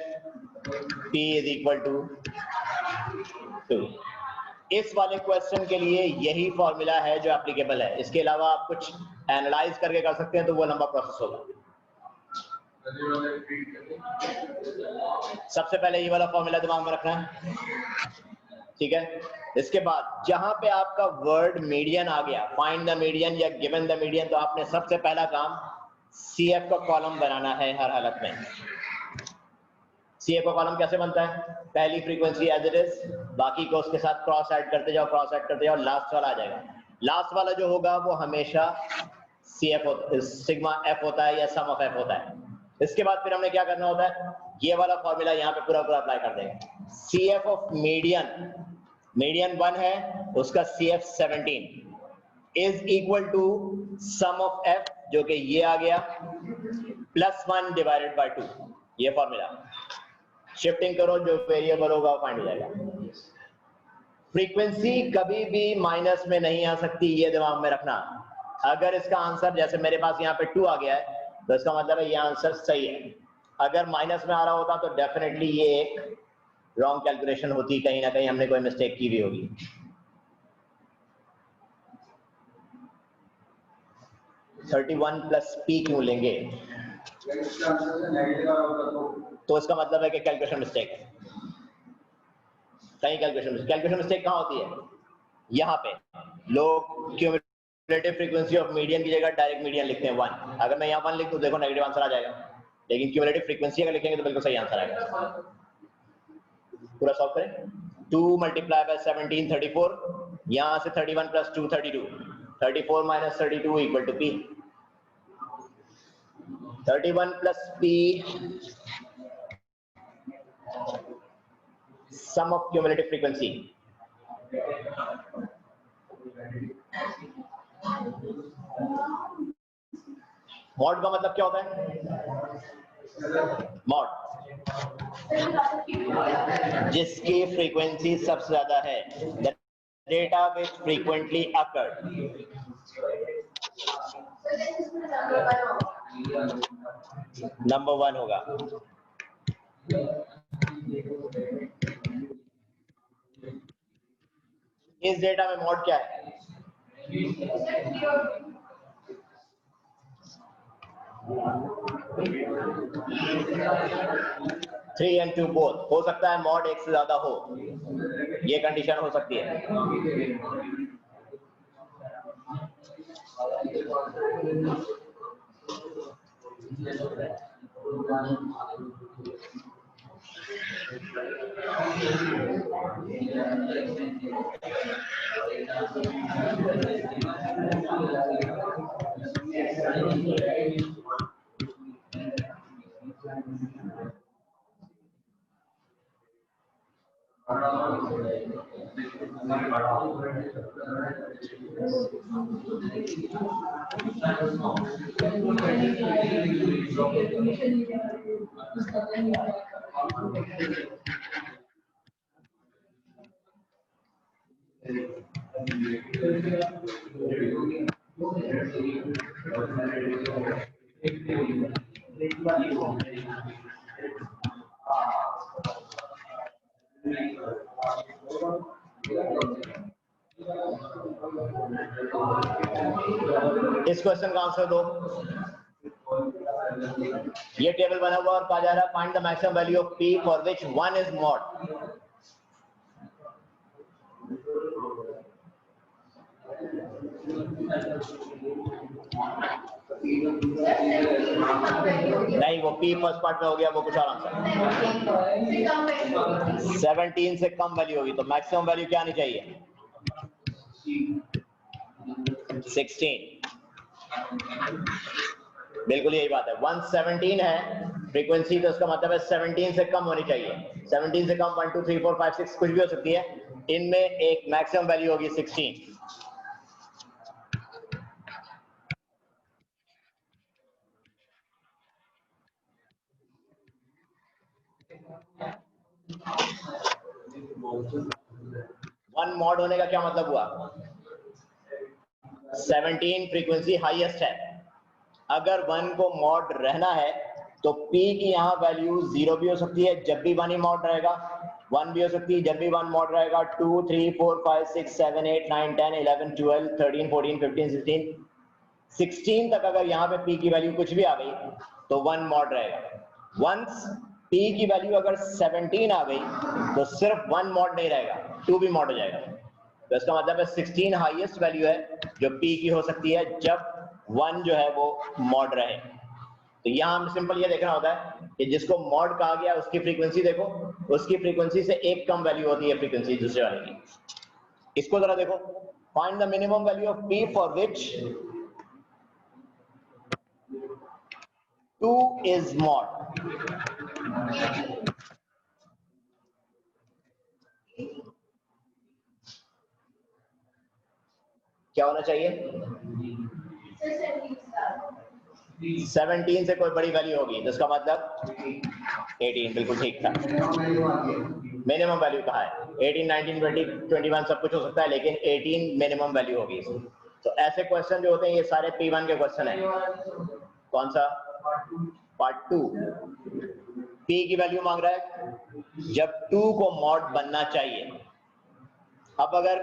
[SPEAKER 1] p is equal to 2। इस वाले क्वेश्चन के लिए यही फॉर्मूला है जो एप्लीकेबल है। इसके अलावा आप कुछ एनालाइज करके कर सकते हैं तो वो लंबा प्रोसेस होगा। सबसे पहले ये वाला फॉर्मूला दिमाग में रखना है, ठीक है। इसके बाद जहां पे आपका वर्ड मीडियन आ गया, फाइंड द मीडियन या गिवन द मीडियन, तो आपने सबसे पहला काम सीएफ का कॉलम बनाना है हर हालत में। सीएफ का कॉलम कैसे बनता है, पहली फ्रीक्वेंसी एज इट इज, बाकी को उसके साथ क्रॉस ऐड करते जाओ, क्रॉस ऐड करते जाओ, लास्ट वाला आ जाएगा। लास्ट वाला जो होगा वो हमेशा सीएफ सिग्मा एफ होता है या सम ऑफ एफ होता है। इसके बाद फिर हमने क्या करना होता है, ये वाला फॉर्मूला यहाँ पे पूरा पूरा अप्लाई कर देंगे। सीएफ ऑफ मीडियन, मीडियन 1 है उसका CF 17 is equal to sum of f जो कि ये आ गया प्लस 1 डिवाइडेड बाय 2। ये फॉर्मूला शिफ्टिंग करो, जो वेरिएबल होगा वो फाइंड हो जाएगा। फ्रीक्वेंसी कभी भी माइनस में नहीं आ सकती, ये दिमाग में रखना। अगर इसका आंसर जैसे मेरे पास यहाँ पे 2 आ गया है तो इसका मतलब है ये आंसर सही है। अगर माइनस में आ रहा होता तो डेफिनेटली ये एक रॉन्ग कैलकुलेशन होती, कहीं ना कहीं हमने कोई मिस्टेक की भी होगी। थर्टी 31 प्लस p क्यों लेंगे, तो इसका मतलब है कि कैलकुलेशन मिस्टेक है। कहीं कैलकुलेशन मिस्टेक कहाँ होती है, यहाँ पे लोग क्यूमुलेटिव फ्रीक्वेंसी ऑफ मीडियन की जगह डायरेक्ट मीडियन लिखते हैं 1। अगर मैं यहाँ 1 लिख दूं देखो नेगेटिव आंसर आ जाएगा, लेकिन क्यूमुलेटिव फ्रीक्वेंसी अगर लिखेंगे तो बिल्कुल सही आंसर आएगा। पूरा सॉल्व करें, 2 मल्टीप्लाई बाय 17 34, यहां से 31 plus 2 32, 34 minus 32 equal to p। 31 plus p sum of cumulative frequency. Mode का मतलब क्या होता है, मॉड जिसकी फ्रीक्वेंसी सबसे ज्यादा है, the data which frequently occurred. Number 1 होगा। इस डेटा में मॉड क्या है, थ्री एंड टू बोथ। हो सकता है मॉड एक से ज्यादा हो, ये कंडीशन हो सकती है। इस क्वेश्चन का आंसर दो। ये टेबल बना हुआ और कहा जा रहा है find the maximum value of p for which 1 is mod. नहीं, वो p फर्स्ट पार्ट में हो गया, वो कुछ और आंसर। 17 से कम वैल्यू होगी तो मैक्सिमम वैल्यू क्या आनी चाहिए? 16। बिल्कुल यही बात है। 117 है फ्रीक्वेंसी, तो उसका मतलब है 17 से कम होनी चाहिए। 17 से कम 1 2 3 4 5 6 कुछ भी हो सकती है, इनमें एक मैक्सिमम वैल्यू होगी 16। वन मॉड होने का क्या मतलब हुआ? 17 फ्रीक्वेंसी हाईएस्ट है। अगर 1 को मॉड रहना है तो p की यहाँ वैल्यू 0 भी हो सकती है जब भी 1 ही मॉड रहेगा, 1 भी हो सकती है जब भी 1 मॉड रहेगा, 2 3 4 5 6 7 8 9 10 11 12 13 14 15 16 16 तक अगर यहाँ पे p की वैल्यू कुछ भी आ गई तो 1 मॉड रहेगा। वंस p की वैल्यू अगर 17 आ गई तो सिर्फ 1 मॉड नहीं रहेगा, 2 भी मॉड हो जाएगा। तो इसका मतलब है 16 हाईएस्ट वैल्यू है जो p की हो सकती है जब 1 जो है वो मॉड रहे। तो यहाँ हम सिंपल ये देखना होता है कि जिसको मॉड कहा गया उसकी फ्रीक्वेंसी देखो, उसकी फ्रीक्वेंसी से एक कम वैल्यू होती है फ्रीक्वेंसी दूसरे वाले की। इसको जरा देखो, find the minimum value of p for which 2 is mod. क्या होना चाहिए? 17 से कोई बड़ी वैल्यू होगी तो इसका मतलब 18। बिल्कुल ठीक था। मिनिमम वैल्यू कहाँ है? 18 19 20 21 सब कुछ हो सकता है, लेकिन 18 मिनिमम वैल्यू होगी। तो ऐसे क्वेश्चन जो होते हैं ये सारे P1 के क्वेश्चन हैं। कौन सा? पार्ट 2। p की वैल्यू मांग रहा है जब 2 को मॉड बनना चाहिए। अब अगर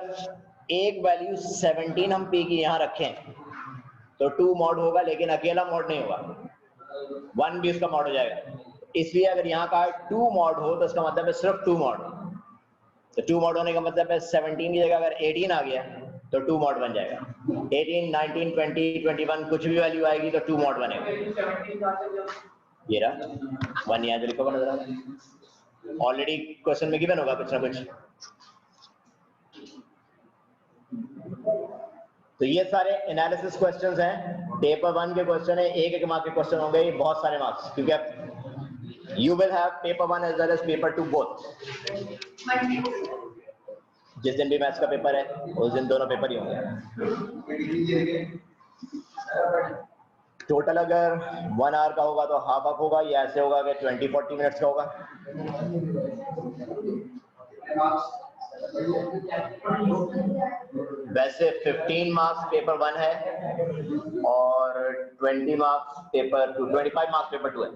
[SPEAKER 1] एक वैल्यू 17 हम p की यहां रखें तो 2 मॉड होगा, लेकिन अकेला मॉड नहीं होगा, 1 भी उसका मॉड हो जाएगा। इसलिए अगर यहाँ का 2 मॉड हो तो इसका मतलब है सिर्फ 2 मॉड। तो 2 मॉड होने का मतलब है 17 की जगह अगर 18 आ गया तो 2 मॉड बन जाएगा। 18 19 20 21 कुछ भी वैल्यू आएगी तो 2 मॉड बनेगा। ये रहा 1 यहाँ जो लिखा हुआ नजर आ रहा है, ऑलरेडी क्वेश्चन में गिवन होगा कुछ ना कुछ। तो ये सारे एनालिसिस क्वेश्चंस हैं, पेपर 1 के क्वेश्चन है, एक मार्क के क्वेश्चन होंगे, ये बहुत सारे मार्क्स, क्योंकि you will have paper 1 as well as paper 2 both. जिस दिन भी मैथ्स का पेपर है उस दिन दोनों पेपर ही होंगे। टोटल अगर 1 आवर का होगा तो हाफ हाफ होगा, या ऐसे होगा कि 20-40 मिनट्स का होगा। वैसे 15 मार्क्स पेपर 1 है और 20 मार्क्स पेपर 2, 25 मार्क्स पेपर 2 है।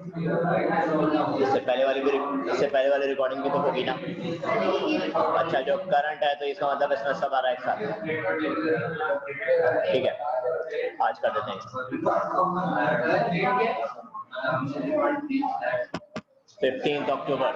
[SPEAKER 1] इससे पहले वाली रिकॉर्डिंग भी तो होगी ना। अच्छा, जो करंट है तो इसका मतलब इसमें सब आ रहा है एक साथ। ठीक है, आज कर देते हैं 15 अक्टूबर।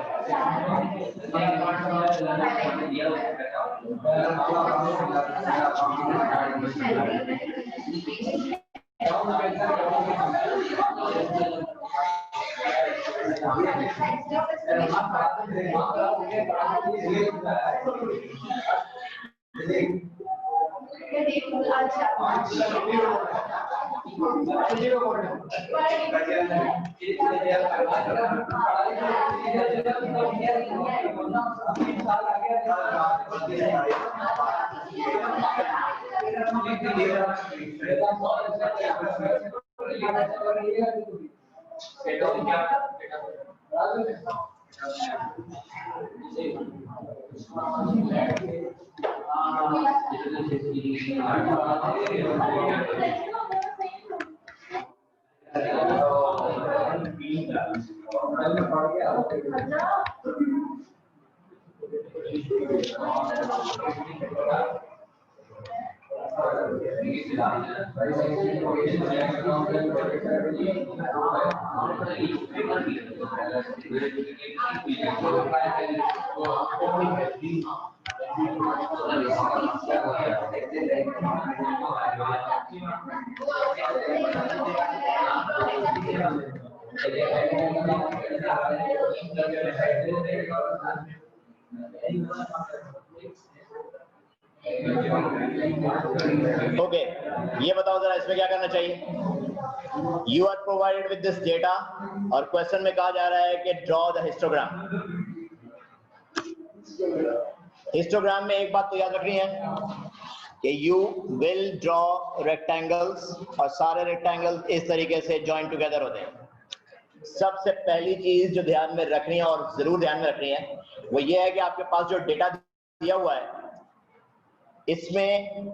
[SPEAKER 1] ओके, ये बताओ जरा इसमें क्या करना चाहिए। You are provided with this data और क्वेश्चन में कहा जा रहा है कि ड्रॉ द हिस्टोग्राम। हिस्टोग्राम में एक बात तो याद रखनी है कि यू विल ड्रॉ रेक्टेंगल्स और सारे रेक्टेंगल्स इस तरीके से जॉइन टुगेदर होते हैं। सबसे पहली चीज जो ध्यान में रखनी है और जरूर ध्यान में रखनी है वो ये है कि आपके पास जो डेटा दिया हुआ है इसमें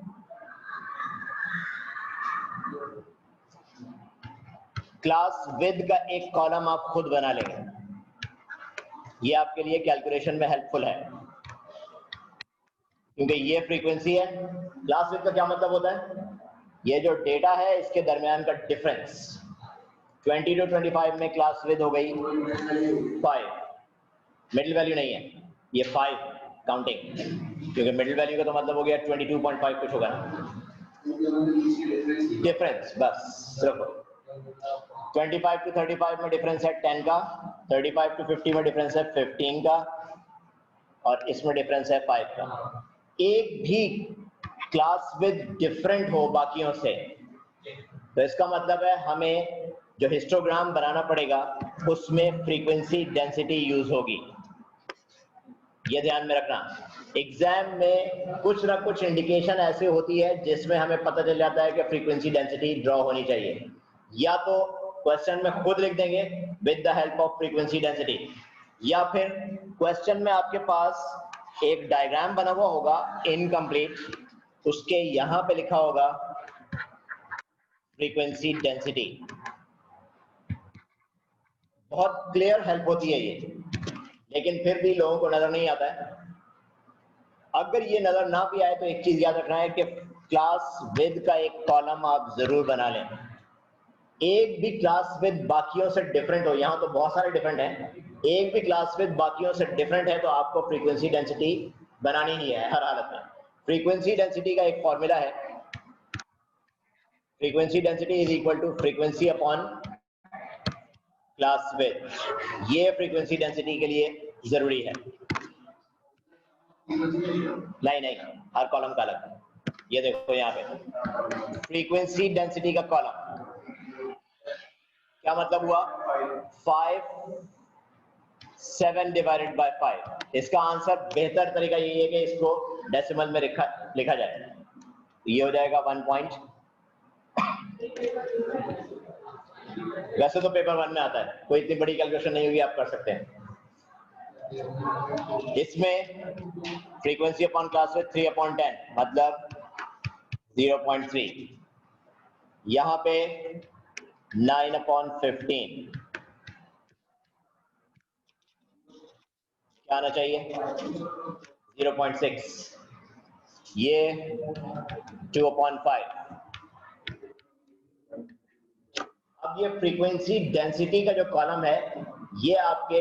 [SPEAKER 1] क्लास विद का एक कॉलम आप खुद बना लेंगे। ये आपके लिए कैलकुलेशन में हेल्पफुल है क्योंकि ये फ्रीक्वेंसी है। क्लास विद का क्या मतलब होता है, ये जो डेटा है इसके दरमियान का डिफरेंस। 20 to 25 में क्लास विद हो गई 5, मिडिल वैल्यू नहीं है, ये 5 काउंटिंग, क्योंकि मिडिल वैल्यू का तो मतलब हो गया 22.5 कुछ होगा ना, डिफरेंस बस सिर्फ। 25 to 35 में डिफरेंस है 10 का, 35 to 50 में डिफरेंस है 15 का और इसमें डिफरेंस है 5 का। एक भी क्लास विद डिफरेंट हो बाकियों से तो इसका मतलब है हमें जो हिस्टोग्राम बनाना पड़ेगा उसमें फ्रीक्वेंसी डेंसिटी यूज होगी। ये ध्यान में रखना। एग्जाम में कुछ ना कुछ इंडिकेशन ऐसे होती है जिसमें हमें पता चल जाता है कि फ्रीक्वेंसी डेंसिटी ड्रॉ होनी चाहिए। या तो क्वेश्चन में खुद लिख देंगे with the help of frequency density, या फिर क्वेश्चन में आपके पास एक डायग्राम बना हुआ होगा इनकम्प्लीट, उसके यहां पे लिखा होगा फ्रीक्वेंसी डेंसिटी। बहुत क्लियर हेल्प होती है ये, लेकिन फिर भी लोगों को नजर नहीं आता है। अगर ये नजर ना भी आए तो एक चीज याद रखना है कि क्लास विद का एक कॉलम आप जरूर बना लें। एक भी क्लास विद बाकियों से डिफरेंट हो, यहां तो बहुत सारे डिफरेंट हैं, एक भी क्लास विद बाकियों से डिफरेंट है तो आपको फ्रीक्वेंसी डेंसिटी बनानी ही है हर हालत में। फ्रीक्वेंसी डेंसिटी का एक फॉर्मूला है, frequency density is equal to frequency upon class width. ये फ्रीक्वेंसी डेंसिटी के लिए जरूरी है। नहीं, हर कॉलम का अलग। ये देखो यहाँ पे फ्रीक्वेंसी डेंसिटी का कॉलम क्या मतलब हुआ, 5 7 डिवाइडेड बाय 5। इसका आंसर बेहतर तरीका यही है कि इसको डेसिमल में लिखा जाए। ये हो जाएगा 1 पॉइंट। वैसे तो पेपर 1 में आता है, कोई इतनी बड़ी कैलकुलेशन नहीं होगी, आप कर सकते हैं। इसमें फ्रीक्वेंसी अपॉन क्लास विद 3/10 मतलब 0.3। यहां पे 9/15 क्या आना चाहिए 0.6, ये 2/5। अब ये फ्रीक्वेंसी डेंसिटी का जो कॉलम है ये आपके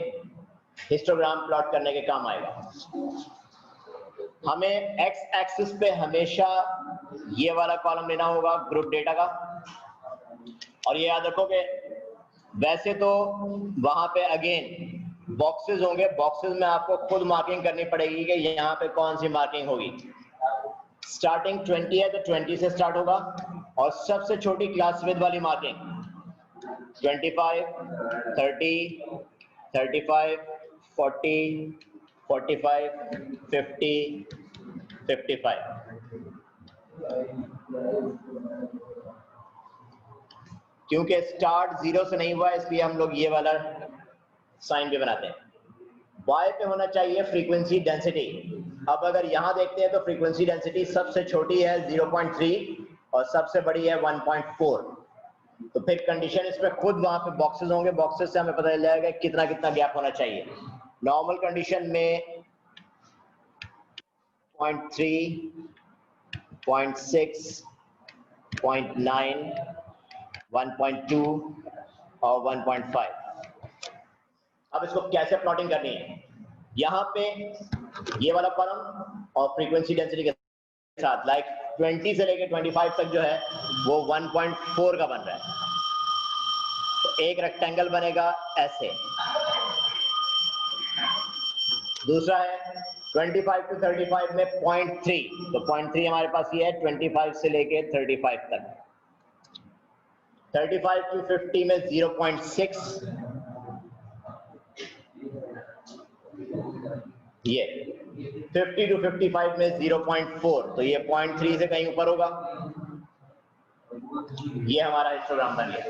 [SPEAKER 1] हिस्टोग्राम प्लॉट करने के काम आएगा। हमें एक्स एक्सिस पे हमेशा ये वाला कॉलम लेना होगा ग्रुप डेटा का, और ये याद रखोगे वैसे तो वहां पे अगेन बॉक्सेस होंगे, बॉक्सेस में आपको खुद मार्किंग करनी पड़ेगी कि यहाँ पे कौन सी मार्किंग होगी। स्टार्टिंग 20 है तो 20 से स्टार्ट होगा, और सबसे छोटी क्लास विद वाली मार्किंग 25, 30, 35, 40, 45, 50, 55। क्योंकि स्टार्ट 0 से नहीं हुआ इसलिए हम लोग ये वाला साइन भी बनाते हैं। Y पे होना चाहिए फ्रीक्वेंसी डेंसिटी। अब अगर यहां देखते हैं तो फ्रीक्वेंसी डेंसिटी सबसे छोटी है 0.3 और सबसे बड़ी है 1.4। तो फिर कंडीशन इस पे खुद वहां पे बॉक्सेस होंगे, बॉक्सेस से हमें पता चल जाएगा कितना कितना गैप होना चाहिए। नॉर्मल कंडीशन में 0.3, 0.6, 0.9, 1.2 और 1.5। अब इसको कैसे प्लॉटिंग करनी है, यहाँ पे ये वाला कॉलम और फ्रीक्वेंसी डेंसिटी के साथ लाइक 20 से लेके 25 तक जो है वो 1.4 का बन रहा है। तो एक रेक्टेंगल बनेगा ऐसे। दूसरा है 25 to 35 में 0.3, तो 0.3 हमारे पास ये है 25 से लेके 35 तक। 35 to 50 में 0.6, ये 50 to 55 में 0.4, तो ये 0.3 से कहीं ऊपर होगा। ये हमारा हिस्टोग्राम बन गया।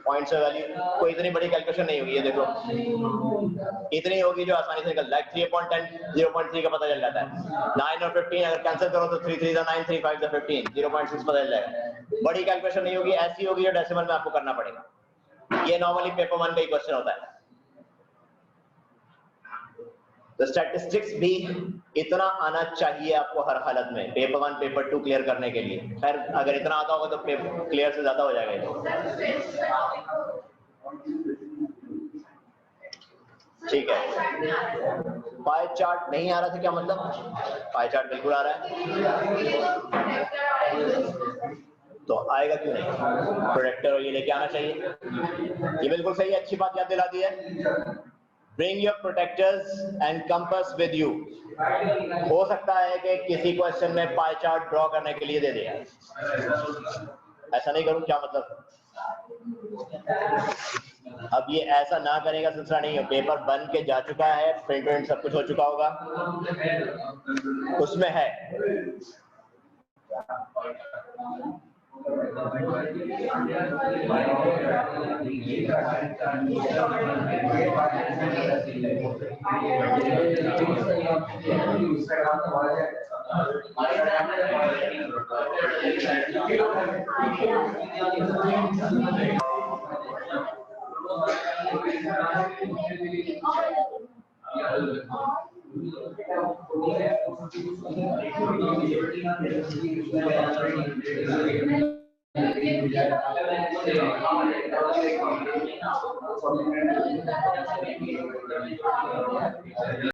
[SPEAKER 1] पॉइंट्स का वैल्यू कोई इतनी बड़ी कैलकुलेशन नहीं होगी, ये देखो इतनी होगी जो आसानी से निकल जाए। 3/10 0.3 का पता चल जाता है। 9 और 15 अगर कैंसिल करो तो 3 3 9, 3 5 15, 0.6 पता चल जाएगा। बड़ी कैलकुलेशन नहीं होगी, ऐसी होगी जो डेसिमल में आपको करना पड़ेगा। ये नॉर्मली पेपर 1 का ही क्वेश्चन होता है। तो स्टैटिस्टिक्स भी इतना आना चाहिए आपको हर हालत में, पेपर 1 पेपर 2 क्लियर करने के लिए। खैर अगर इतना आता होगा तो पेपर क्लियर से ज्यादा हो जाएगा। ठीक है, पाई चार्ट नहीं आ रहा था क्या मतलब? पाई चार्ट बिल्कुल आ रहा है, तो आएगा क्यों नहीं? प्रोडक्टर और ये लेके आना चाहिए, ये बिल्कुल सही है, अच्छी बात याद दिला दी है। Bring your protectors and compass with you। हो सकता है कि किसी क्वेश्चन में पाई चार्ट ड्रॉ करने के लिए दे दिया, ऐसा नहीं करूं क्या मतलब? अब ये ऐसा ना करेगा सिलसिला नहीं है, पेपर बन के जा चुका है, प्रिंट सब कुछ हो चुका होगा, उसमें है।